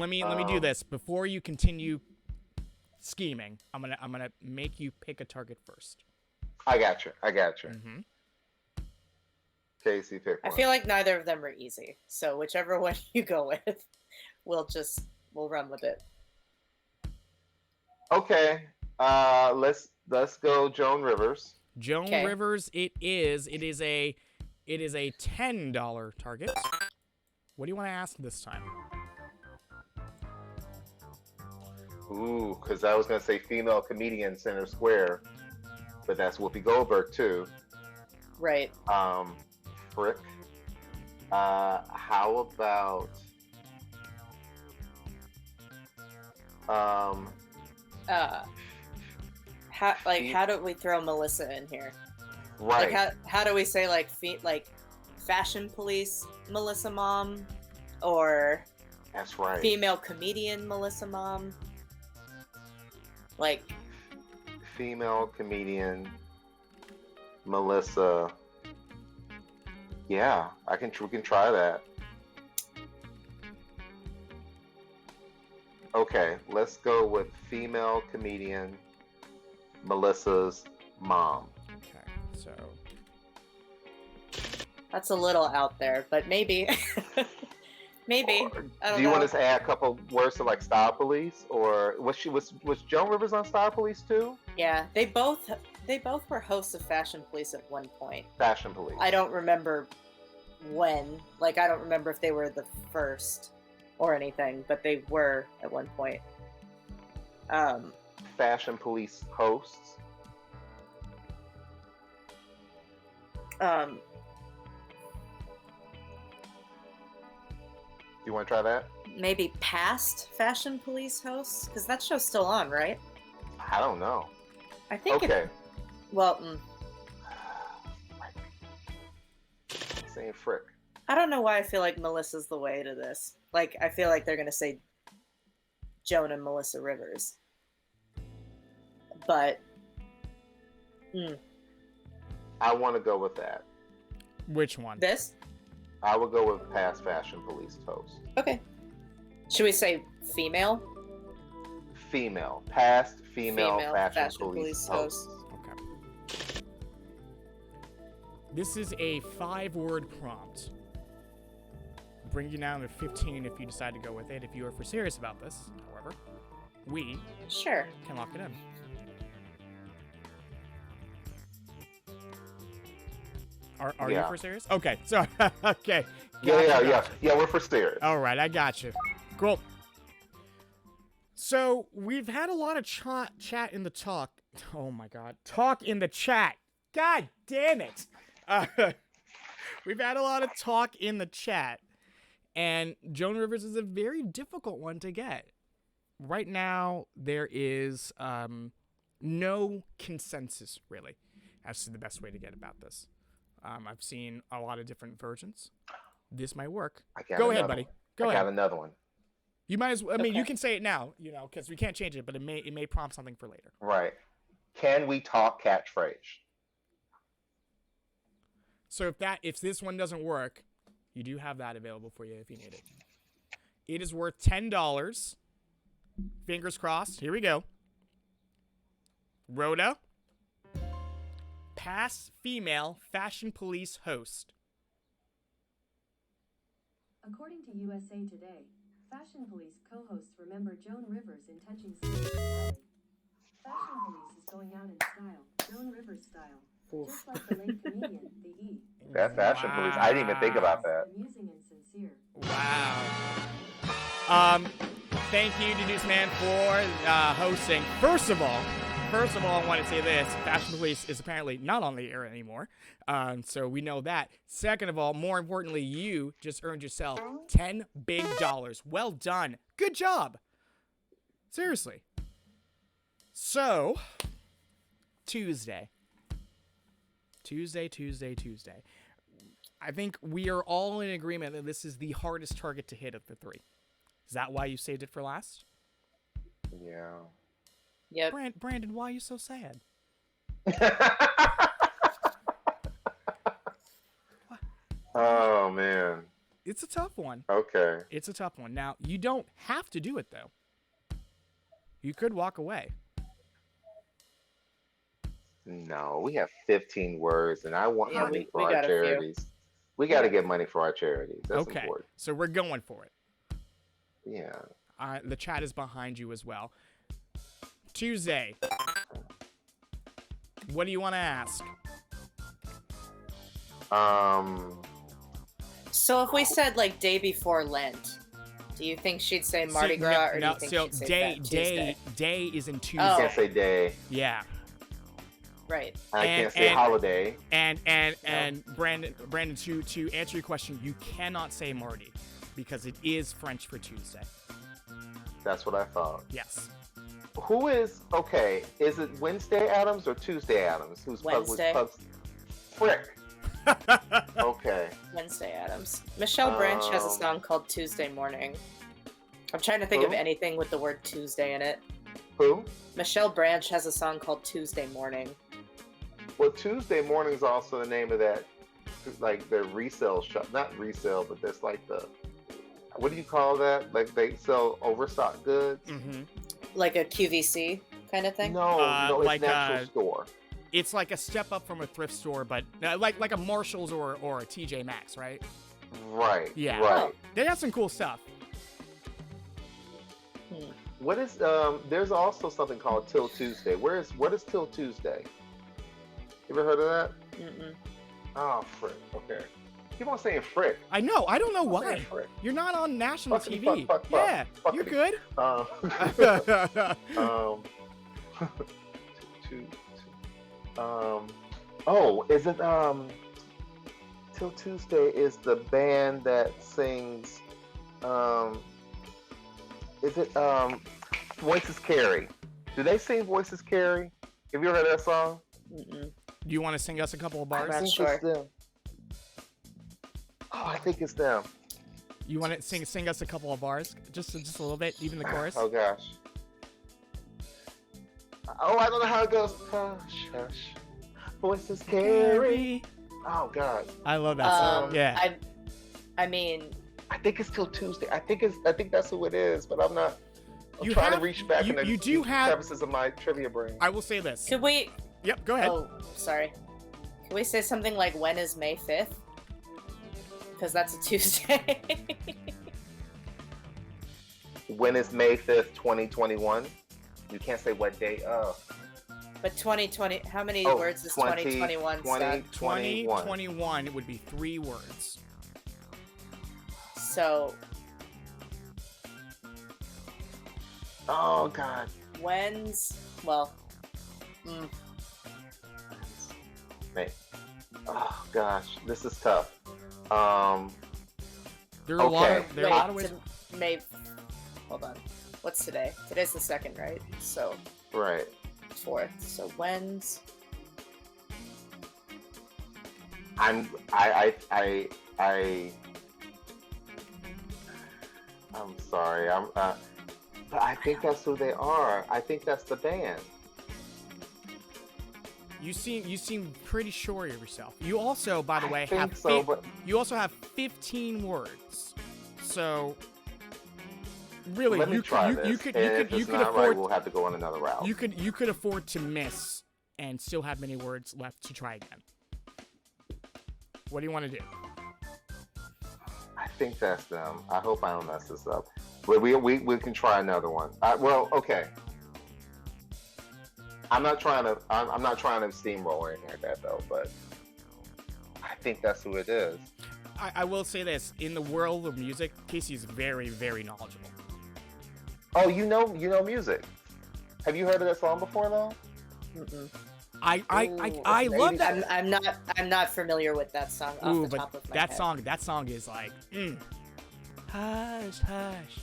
me do this before you continue scheming. I'm gonna make you pick a target first. I got you. Mm-hmm. Casey, pick I one. feel like neither of them are easy. So whichever one you go with, we'll run with it. Okay. Let's go Joan Rivers. Joan Okay. Rivers. It is a $10 target. What do you want to ask this time? Ooh, because I was gonna say female comedian center square, but that's Whoopi Goldberg too. Right. Frick. How about How do we throw Melissa in here? right? Like how do we say like fashion police Melissa Mom, or That's right. female comedian Melissa Mom? Like Female comedian Melissa. Yeah, we can try that. Okay, let's go with female comedian Melissa's mom. Okay, so that's a little out there, but maybe. Maybe. Or I don't do you know. want us to add a couple words to like Style Police, or was Joan Rivers on Style Police too? Yeah, they both were hosts of Fashion Police at one point. Fashion Police. I don't remember when. Like, I don't remember if they were the first or anything, but they were at one point. Fashion Police hosts. You want to try that? Maybe past Fashion Police hosts, because that show's still on, right? I don't know. I think. Okay. Saying frick. I don't know why I feel like Melissa's the way to this. Like, I feel like they're gonna say Joan and Melissa Rivers, but I want to go with that. which one? this. I would go with past Fashion Police host. Okay. Should we say female? Female. Past female, Female fashion, police host. Okay. This is a 5-word prompt. Bring you down to 15 if you decide to go with it. If you are for serious about this, however, we Sure. can lock it in. Are you Yeah. for serious? Okay, so okay. Yeah. We're for serious. All right, I got you. Cool. So we've had a lot of chat in the talk. Oh my God, talk in the chat. God damn it. We've had a lot of talk in the chat, and Joan Rivers is a very difficult one to get. right now there is no consensus really as to the best way to get about this. I've seen a lot of different versions. This might work. Go ahead, buddy. Go ahead. I got another one. You might as well. I mean, you can say it now, because we can't change it, but it may prompt something for later. Right. Can we talk catchphrase? So if this one doesn't work, you do have that available for you if you need it. It is worth $10. Fingers crossed. Here we go. Rhoda. Past female fashion police host. According to USA Today, Fashion Police co-hosts remember Joan Rivers in touching scenes in Valley. Fashion Police is going out in style, Joan Rivers style. Just like the late comedian, The E. That Fashion Police. I didn't even think about that. Amusing and sincere. Wow. Thank you to Deuce Man for hosting. First of all, I want to say this. Fashion Police is apparently not on the air anymore. So we know that. Second of all, more importantly, you just earned yourself $10 big. Well done. Good job. Seriously. So, Tuesday. I think we are all in agreement that this is the hardest target to hit of the three. Is that why you saved it for last? Yeah. Yep. Brandon, why are you so sad? Oh, man. It's a tough one. Okay. It's a tough one. Now, you don't have to do it, though. You could walk away. No, we have 15 words, and I want Yeah, money we for our got a few. charities. We got to get money for our charities. That's Okay, important. so we're going for it. Yeah. The chat is behind you as well. Tuesday. What do you want to ask? So if we said like day before Lent, do you think she'd say Mardi Gras, or do you think she'd say Fat Tuesday? Day is in Tuesday. I can't say day. Yeah. Right. I can't say holiday. And Brandon, to answer your question, you cannot say Mardi because it is French for Tuesday. That's what I thought. Yes. Who is okay? Is it Wednesday Adams or Tuesday Adams? Who's Wednesday. Frick. Okay. Wednesday Adams. Michelle Branch has a song called Tuesday Morning. I'm trying to think of anything with the word Tuesday in it. Who? Michelle Branch has a song called Tuesday Morning. Well, Tuesday Morning is also the name of that, like their resale shop. Not resale, but there's like the, what do you call that? Like they sell overstock goods. Mm-hmm. Like a QVC kind of thing? No, it's like an actual store. It's like a step up from a thrift store, but like a Marshalls or a TJ Maxx, right? Right. Yeah. Right. They have some cool stuff. What is there's also something called Till Tuesday. What is Till Tuesday? You ever heard of that? Mm-mm. Oh, frick. Okay. Keep on saying frick. I know. I don't know Keep on why. saying frick. You're not on national Fuckity TV. fuck, Yeah, fuckity. you're good. Oh, is it Till Tuesday is the band that sings is it Voices Carry? Do they sing Voices Carry? Have you ever heard that song? Mm-mm. Do you want to sing us a couple of bars? I'm I not think sure. it's them. Oh, I think it's them. You want to sing us a couple of bars? Just a little bit, even the chorus? Oh gosh. Oh, I don't know how it goes. Hush, hush. Voices carry. Oh God. I love that song. Yeah. I mean, I think it's Till Tuesday. I think that's who it is, but I'm not. I'm You trying have- to reach back you- in you the do have- crevices of my trivia brain. I will say this. could we? Yep, go ahead. Oh, sorry. Can we say something like when is May 5th? Because that's a Tuesday. When is May 5th, 2021? You can't say what day. But 2020, how many Oh, words is 20, 2021? 20. 2021 would be 3 words. So Oh God. when's, well, May. Oh gosh, this is tough. There are a lot Okay. of, there are a lot of ways. May, hold on. what's today? Today's the 2nd, right? So Right. 4th. So when's? I'm sorry. But I think that's who they are. I think that's the band. You seem pretty sure of yourself. You also, by the way, think have so, but you also have 15 words. So really, let me you try could this. you could And you if could you it's could not right, afford we'll have to go on another route. you could afford to miss and still have many words left to try again. What do you want to do? I think that's them. I hope I don't mess this up. But we can try another one. Well, okay. I'm not trying to steamroll or anything like that though. But I think that's who it is. I will say this: in the world of music, Casey is very, very knowledgeable. Oh, you know music. Have you heard of that song before though? Mm-mm. I love that. I'm not familiar with that song off Ooh, the but top of my that head. song is like, hush, hush,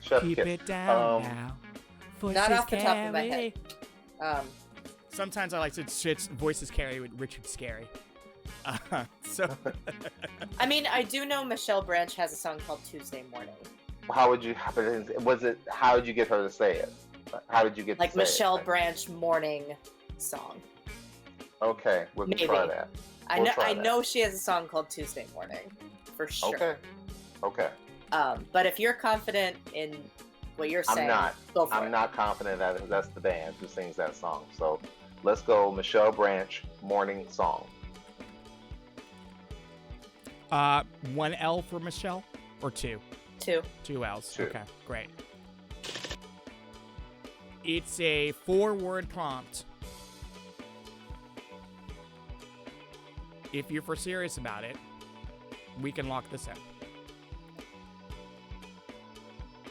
Chef keep Kiss. it down now. Not off the top of my carry. head. Sometimes I like to switch voices carry with Richard Scary. So I mean, I do know Michelle Branch has a song called Tuesday Morning. How would you? How did you get her to say it? How did you get Like to say Michelle it? Branch morning song. Okay, we'll Maybe. try that. I know she has a song called Tuesday Morning, for sure. Okay. But if you're confident in what you're saying, go for it. I'm not confident that that's the band who sings that song. So let's go Michelle Branch, Morning Song. 1 L for Michelle or 2? 2. 2 L's. 2. Okay, great. It's a 4-word prompt. If you're for serious about it, we can lock this in.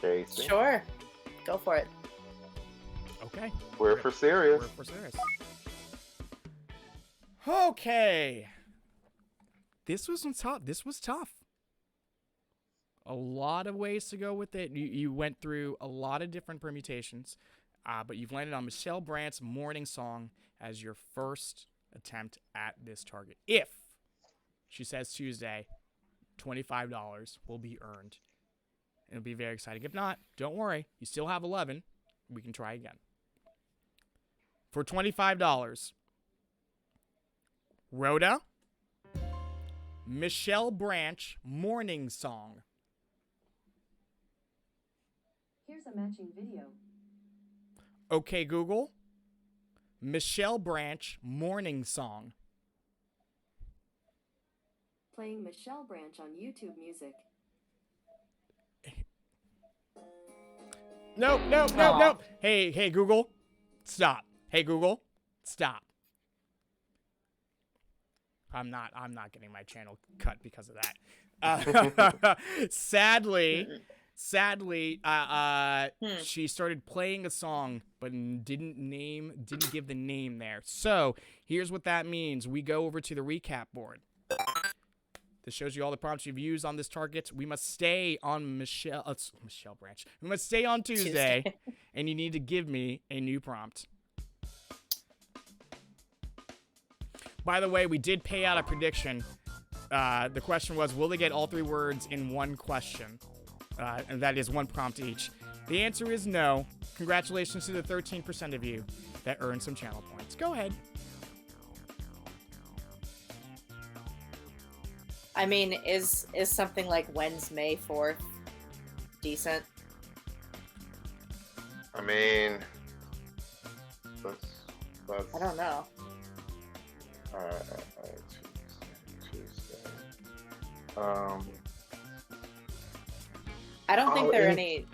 Casey. Sure. Go for it. Okay. We're for serious. We're for serious. Okay. This was tough. This was tough. A lot of ways to go with it. You went through a lot of different permutations, but you've landed on Michelle Brandt's Morning Song as your first attempt at this target. If she says Tuesday, $25 will be earned. It'll be very exciting. If not, don't worry. You still have 11. We can try again. For $25, Rhoda, Michelle Branch, Morning Song. Here's a matching video. Okay, Google. Michelle Branch, Morning Song. Playing Michelle Branch on YouTube Music. Nope. Aw. Hey, Google. Stop. Hey, Google. Stop. I'm not getting my channel cut because of that. Sadly, she started playing a song but didn't give the name there. So here's what that means. We go over to the recap board. This shows you all the prompts you've used on this target. We must stay on Michelle Branch. We must stay on Tuesday, and you need to give me a new prompt. By the way, we did pay out a prediction. The question was, will they get all 3 words in one question? And that is 1 prompt each. The answer is no. Congratulations to the 13% of you that earned some channel points. Go ahead. I mean, is something like When's May 4th decent? I mean, that's I don't know. Tuesday. I don't think there are any.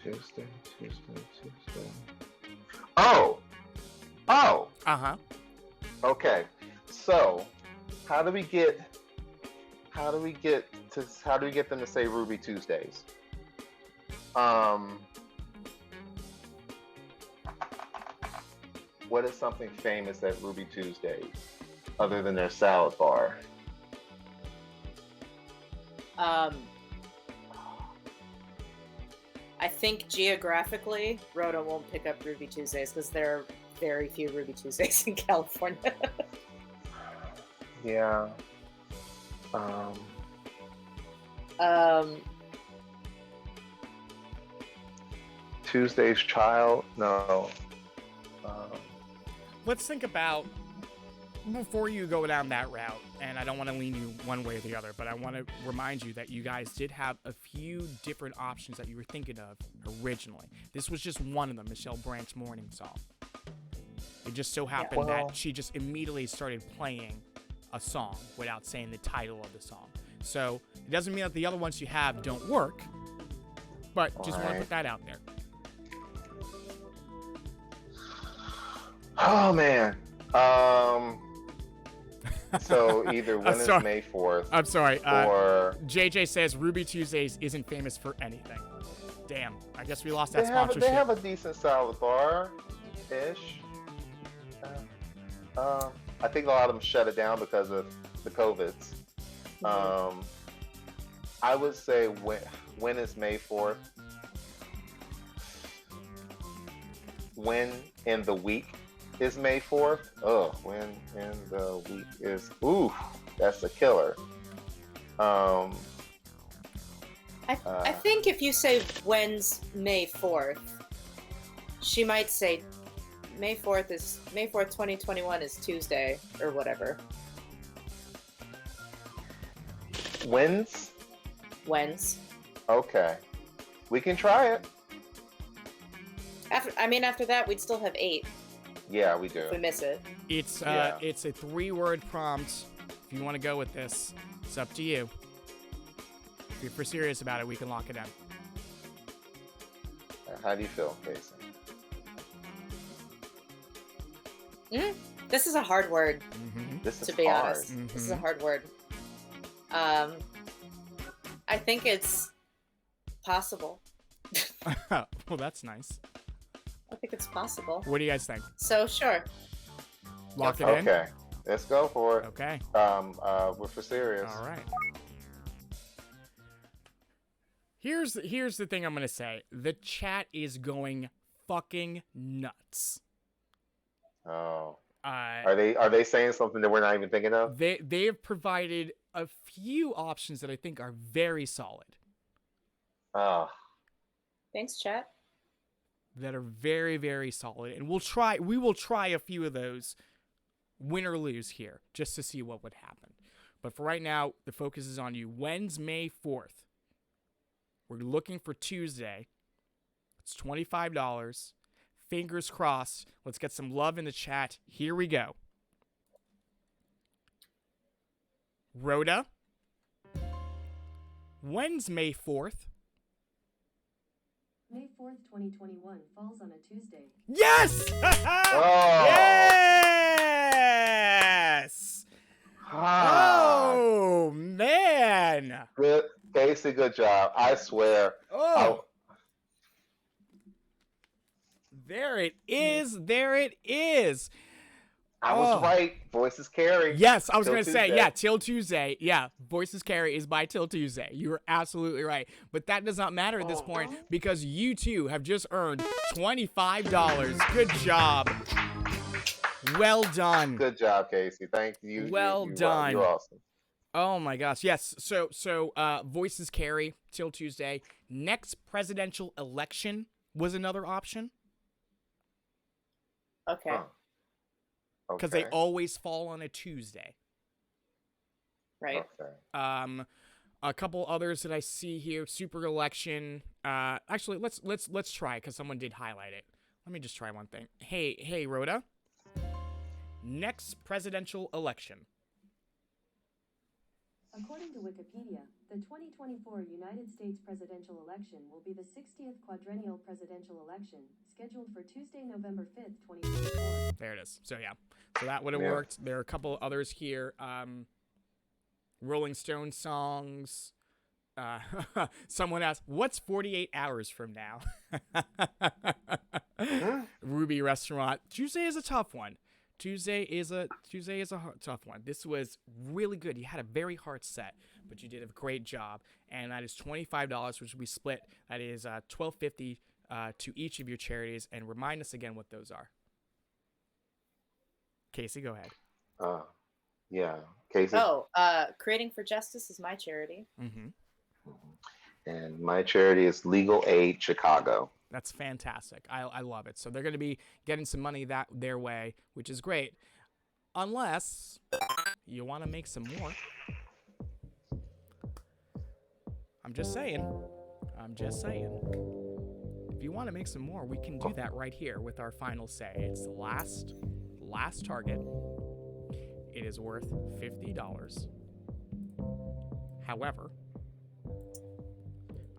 Tuesday. Oh. Uh-huh. Okay. So, how do we get them to say Ruby Tuesdays? What is something famous at Ruby Tuesdays? other than their salad bar. I think geographically, Rhoda won't pick up Ruby Tuesdays because there are very few Ruby Tuesdays in California. Yeah. Tuesday's Child? No. Let's think about, before you go down that route, and I don't want to lean you one way or the other, but I want to remind you that you guys did have a few different options that you were thinking of originally. This was just one of them, Michelle Brandt's Morning Song. It just so happened that she just immediately started playing a song without saying the title of the song. So it doesn't mean that the other ones you have don't work, but just want to put that out there. Oh man. So either when is May 4th. I'm sorry. Or JJ says Ruby Tuesdays isn't famous for anything. Damn. I guess we lost that they sponsorship. They have a decent salad bar ish. I think a lot of them shut it down because of the COVIDs. I would say when is May 4th? When in the week is May 4th? Oh, when in the week is... Ooh, that's a killer. I think if you say when's May 4th, she might say May 4th, 2021 is Tuesday or whatever. When's? Okay. We can try it. After that, we'd still have 8. Yeah, we do. If we miss it. It's a 3-word prompt. If you want to go with this, it's up to you. If you're for serious about it, we can lock it in. How do you feel, Casey? This is a hard word. Mm-hmm. This is to be hard. honest. Mm-hmm. This is a hard word. I think it's possible. Well, that's nice. I think it's possible. What do you guys think? So, sure. Lock it in? Okay. Let's go for it. Okay. We're for serious. All right. Here's the thing I'm going to say. The chat is going fucking nuts. Oh. Are they saying something that we're not even thinking of? They have provided a few options that I think are very solid. Oh. Thanks, chat. That are very, very solid. And we will try a few of those, win or lose here, just to see what would happen. But for right now, the focus is on you. When's May 4th? We're looking for Tuesday. It's $25. Fingers crossed. Let's get some love in the chat. Here we go. Rhoda, when's May 4th? May 4th, 2021 falls on a Tuesday. Yes! Oh. Yes! Oh, man. Good, Casey, good job. I swear. Oh. There it is. There it is. I was right. Voices carry. Yes, I was going to say, yeah, Till Tuesday. Yeah, Voices Carry is by Till Tuesday. You were absolutely right. But that does not matter at this point because you two have just earned $25. Good job. Well done. Good job, Casey. Thank you. Well done. You're awesome. Oh my gosh. Yes. So Voices Carry, Till Tuesday. Next presidential election was another option. Okay. Huh. Because they always fall on a Tuesday. Right. Okay. A couple others that I see here. Super election. Actually, let's try because someone did highlight it. Let me just try one thing. Hey, Rhoda. Next presidential election. According to Wikipedia, the 2024 United States presidential election will be the 60th quadrennial presidential election, scheduled for Tuesday, November 5th, 2024. There it is. So, yeah. So that would have worked. There are a couple others here. Rolling Stone songs. Someone asked, what's 48 hours from now? Ruby Restaurant. Tuesday is a tough one. Tuesday is a tough one. This was really good. You had a very hard set, but you did a great job. And that is $25, which will be split. That is $12.50 to each of your charities. And remind us again what those are. Casey, go ahead. Yeah, Casey. Oh, Creating for Justice is my charity. Mm-hmm. And my charity is Legal Aid Chicago. That's fantastic. I love it. So they're going to be getting some money their way, which is great. Unless you want to make some more. I'm just saying. If you want to make some more, we can do that right here with our final say. It's the last target. It is worth $50. However,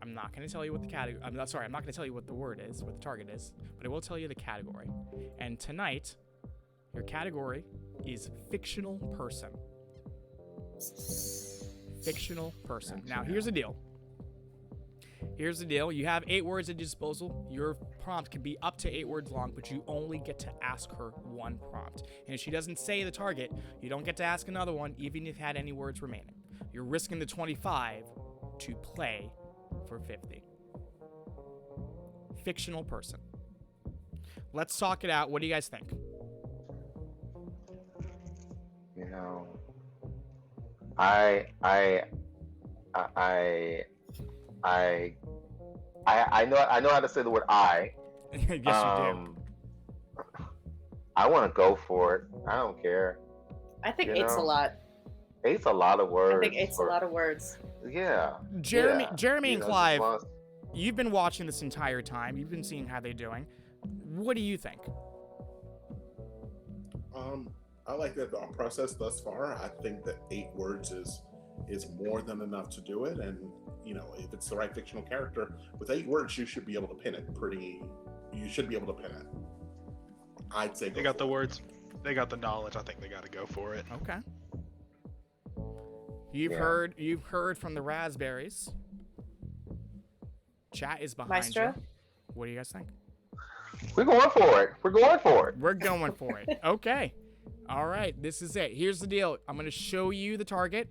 I'm not going to tell you what the category. I'm not going to tell you what the word is, what the target is, but I will tell you the category. And tonight, your category is fictional person. Fictional person. Now, here's the deal. You have 8 words at your disposal. Your prompt can be up to 8 words long, but you only get to ask her one prompt. And if she doesn't say the target, you don't get to ask another one, even if you had any words remaining. You're risking the 25 to play for 50. Fictional person. Let's talk it out. What do you guys think? You know, I know how to say the word I. Yes, you do. I want to go for it. I don't care. I think 8's a lot. 8's a lot of words. I think 8's a lot of words. Yeah. Jeremy and Clive, just you've been watching this entire time. You've been seeing how they're doing. What do you think? I like the thought process thus far. I think that 8 words is more than enough to do it, and if it's the right fictional character with 8 words, you should be able to pin it. You should be able to pin it. I'd say they got the words, they got the knowledge. I think they got to go for it. Okay. You've heard from the raspberries. Chat is behind Maestro? you. What do you guys think? We're going for it. We're going for it. Okay. All right. This is it. Here's the deal. I'm going to show you the target.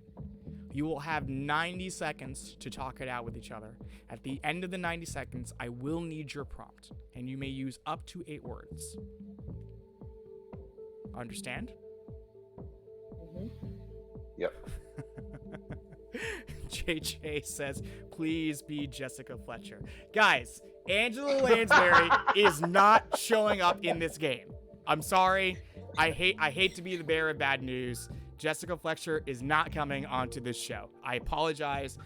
You will have 90 seconds to talk it out with each other. At the end of the 90 seconds, I will need your prompt, and you may use up to 8 words. Understand? Mm-hmm. Yep. JJ says, please be Jessica Fletcher. Guys, Angela Lansbury is not showing up in this game. I'm sorry. I hate to be the bearer of bad news. Jessica Fletcher is not coming onto this show. I apologize.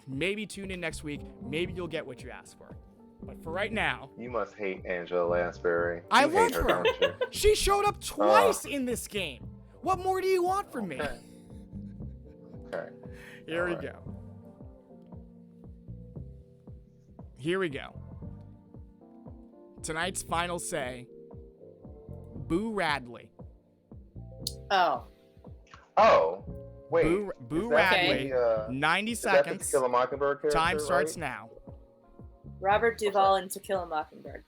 Maybe tune in next week. Maybe you'll get what you asked for. But for right now... You must hate Angela Lansbury. I love hate her. Don't you? She showed up twice in this game. What more do you want from me? Okay. Here we go. Here we go. Tonight's final say. Boo Radley. Oh, wait. Boo Is that Radley. the, 90 is that the To seconds. Kill a Mockingbird character, Time starts right? now. Robert Duvall in To Kill a Mockingbird.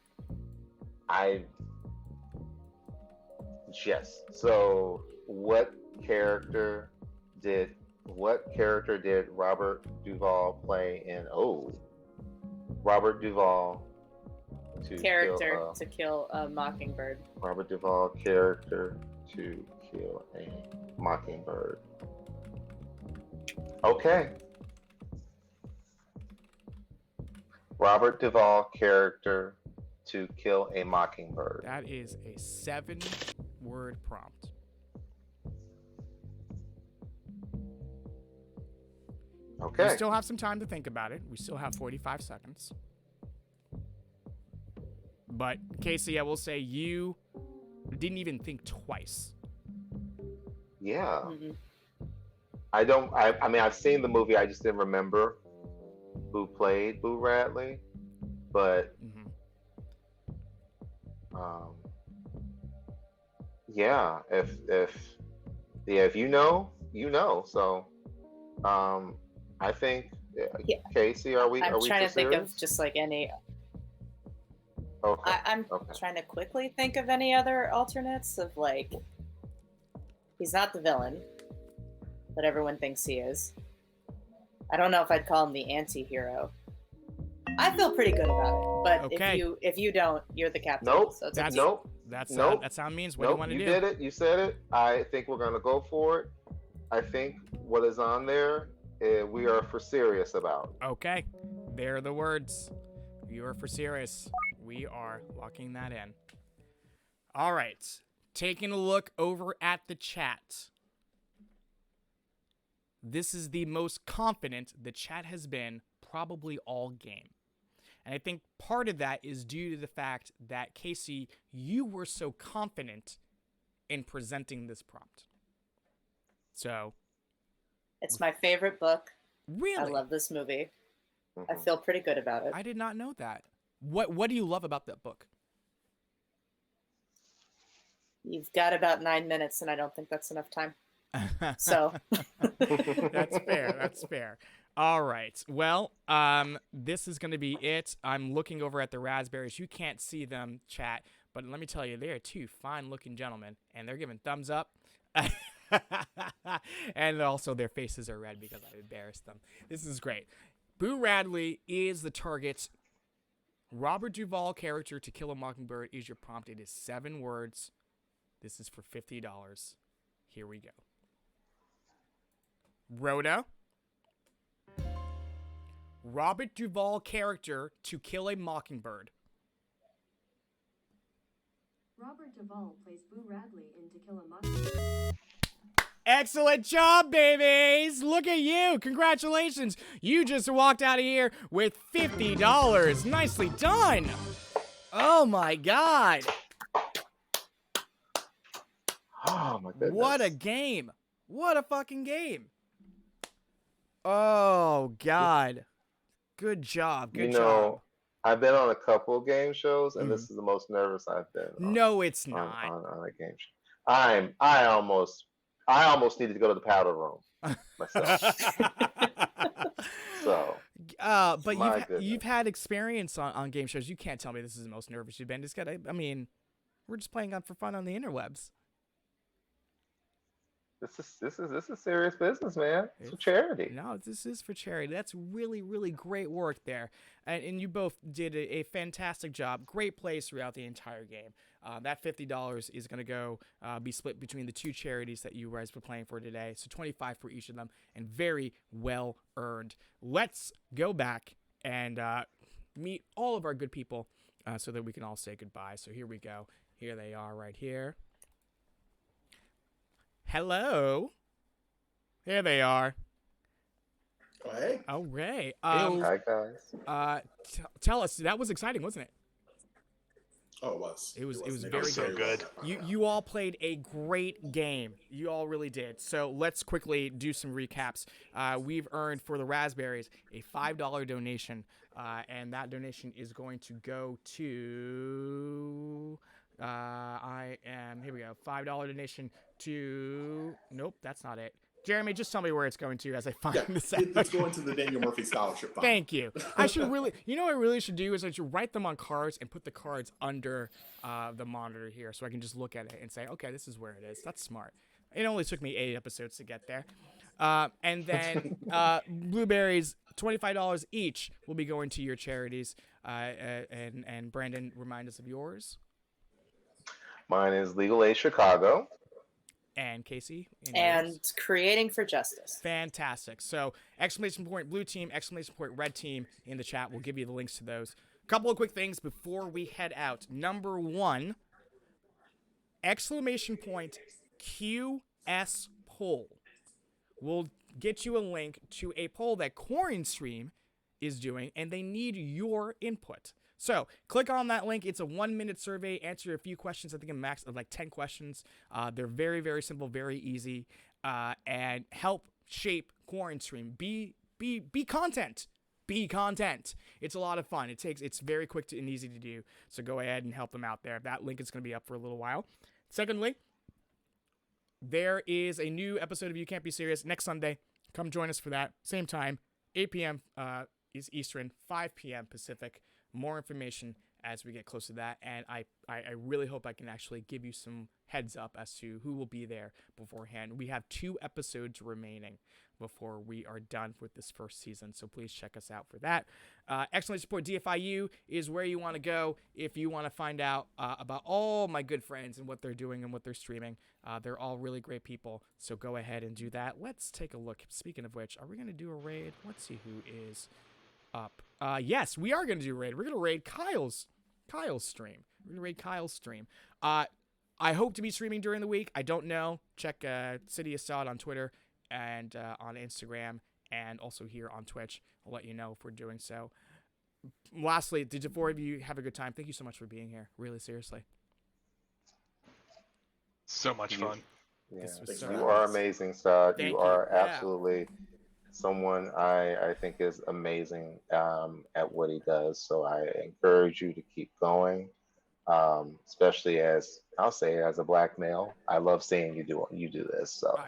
Yes. So what character did Robert Duvall play in? Robert Duvall To Kill a Mockingbird. Robert Duvall character To Kill a Mockingbird. Okay. Robert Duvall character To Kill a Mockingbird. That is a 7-word prompt. Okay. We still have some time to think about it. We still have 45 seconds. But, Casey, I will say you didn't even think twice. Yeah. Mm-mm. I mean, I've seen the movie. I just didn't remember who played Boo Radley. But, yeah, if you know, you know. So, I think, Yeah. Casey, are we I'm trying to think serious? of just like any. Okay. I'm Okay. trying to quickly think of any other alternates of like. He's not the villain, but everyone thinks he is. I don't know if I'd call him the anti-hero. I feel pretty good about it, but Okay. if you don't, you're the captain. Nope. So it's That's Nope. that's Nope. that sound means. What do you Nope. want to You do? did it. You said it. I think we're gonna go for it. I think what is on there, we are for serious about. Okay, there are the words. You are for serious. We are locking that in. All right, taking a look over at the chat. This is the most confident the chat has been probably all game. And I think part of that is due to the fact that, Casey, you were so confident in presenting this prompt. So. It's my favorite book. Really? I love this movie. I Mhm. feel pretty good about it. I did not know that. What do you love about that book? You've got about 9 minutes, and I don't think that's enough time. So. That's fair. That's fair. All right. Well, this is going to be it. I'm looking over at the raspberries. You can't see them, chat, but let me tell you, they are two fine-looking gentlemen, and they're giving thumbs up. And also their faces are red because I embarrassed them. This is great. Boo Radley is the target. Robert Duvall character To Kill a Mockingbird is your prompt. It is 7 words. This is for $50. Here we go. Rhoda. Robert Duvall character To Kill a Mockingbird. Robert Duvall plays Boo Radley in To Kill a Mockingbird. Excellent job, babies! Look at you! Congratulations! You just walked out of here with $50. Nicely done! Oh my god! Oh my goodness. What a game! What a fucking game! Oh god. Good job. Good job. I've been on a couple of game shows, and this is the most nervous I've been. No, it's not. On a game show. I almost needed to go to the powder room myself. So. But you've had experience on game shows. You can't tell me this is the most nervous you've been. I mean, we're just playing for fun on the interwebs. This is serious business, man. It's for charity. No, this is for charity. That's really, really great work there. And you both did a fantastic job. Great plays throughout the entire game. That $50 is going to go be split between the 2 charities that you guys were playing for today. So $25 for each of them, and very well earned. Let's go back and meet all of our good people so that we can all say goodbye. So here we go. Here they are right here. Hello. There they are. Oh, hey. All right. Hi, guys. Tell us, that was exciting, wasn't it? Oh, it was. It was It very so good. You all played a great game. You all really did. So let's quickly do some recaps. We've earned for the raspberries a $5 donation, and that donation is going to go to. Here we go. $5 donation to. Nope, that's not it. Jeremy, just tell me where it's going to as I find this out. It's going to the Daniel Murphy Scholarship Fund. Thank you. I should really, what I really should do is I should write them on cards and put the cards under the monitor here so I can just look at it and say, okay, this is where it is. That's smart. It only took me 8 episodes to get there. And then blueberries, $25 each will be going to your charities. And Brandon, remind us of yours. Mine is Legal Aid Chicago. And Casey? And Creating for Justice. Fantastic. So, exclamation point blue team, exclamation point red team in the chat. We'll give you the links to those. A couple of quick things before we head out. Number 1, exclamation point QS poll will get you a link to a poll that CoinStream is doing, and they need your input. So click on that link. It's a 1-minute survey. Answer a few questions. I think a max of like 10 questions. They're very, very simple, very easy, and help shape CoinStream. Be content. Be content. It's a lot of fun. It's very quick and easy to do. So go ahead and help them out there. That link is going to be up for a little while. Secondly, there is a new episode of You Can't Be Serious next Sunday. Come join us for that. Same time, 8 p.m. Is Eastern, 5 p.m. Pacific. More information as we get close to that. And I really hope I can actually give you some heads up as to who will be there beforehand. We have 2 episodes remaining before we are done with this first season, so please check us out for that. Excellent Support DFIU is where you want to go if you want to find out about all my good friends and what they're doing and what they're streaming. They're all really great people, so go ahead and do that. Let's take a look. Speaking of which, are we going to do a raid? Let's see who is up. Yes, we are going to do a raid. We're going to raid Kyle's stream. We're going to raid Kyle's stream. I hope to be streaming during the week. I don't know. Check Sirious on Twitter and on Instagram, and also here on Twitch. I'll let you know if we're doing so. Lastly, did the 4 of you have a good time? Thank you so much for being here. Really, seriously. So much fun. Yeah, So you are amazing, Sod. Thank You are you. Yeah. absolutely someone I think is amazing at what he does. So I encourage you to keep going, especially as I'll say as a black male. I love seeing you do this. So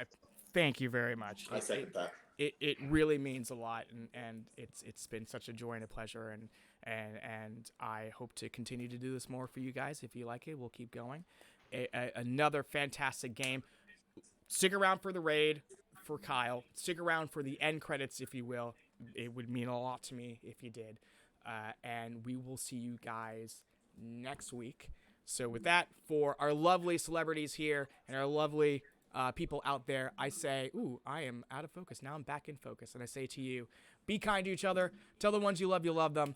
Thank you very much. I second that. It really means a lot, and it's been such a joy and a pleasure, and I hope to continue to do this more for you guys. If you like it, we'll keep going. Another fantastic game. Stick around for the raid for Kyle. Stick around for the end credits, if you will. It would mean a lot to me if you did. And we will see you guys next week. So with that, for our lovely celebrities here and our lovely people out there, I say, ooh, I am out of focus. Now I'm back in focus. And I say to you, be kind to each other. Tell the ones you love them.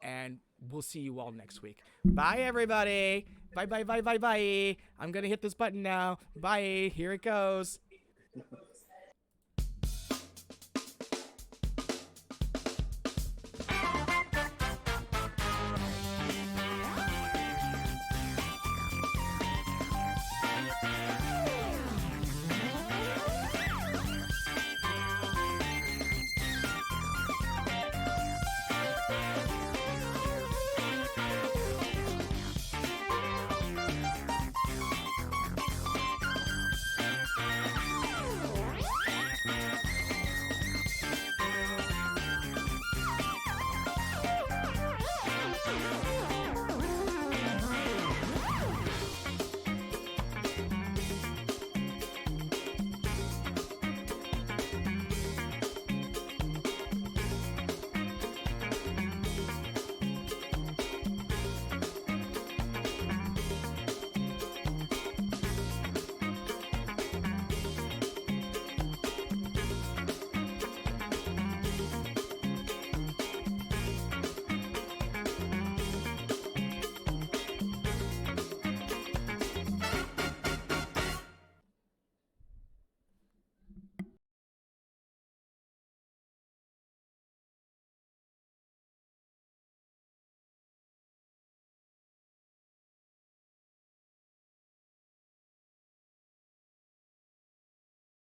And we'll see you all next week. Bye, everybody. Bye. I'm going to hit this button now. Bye. Here it goes.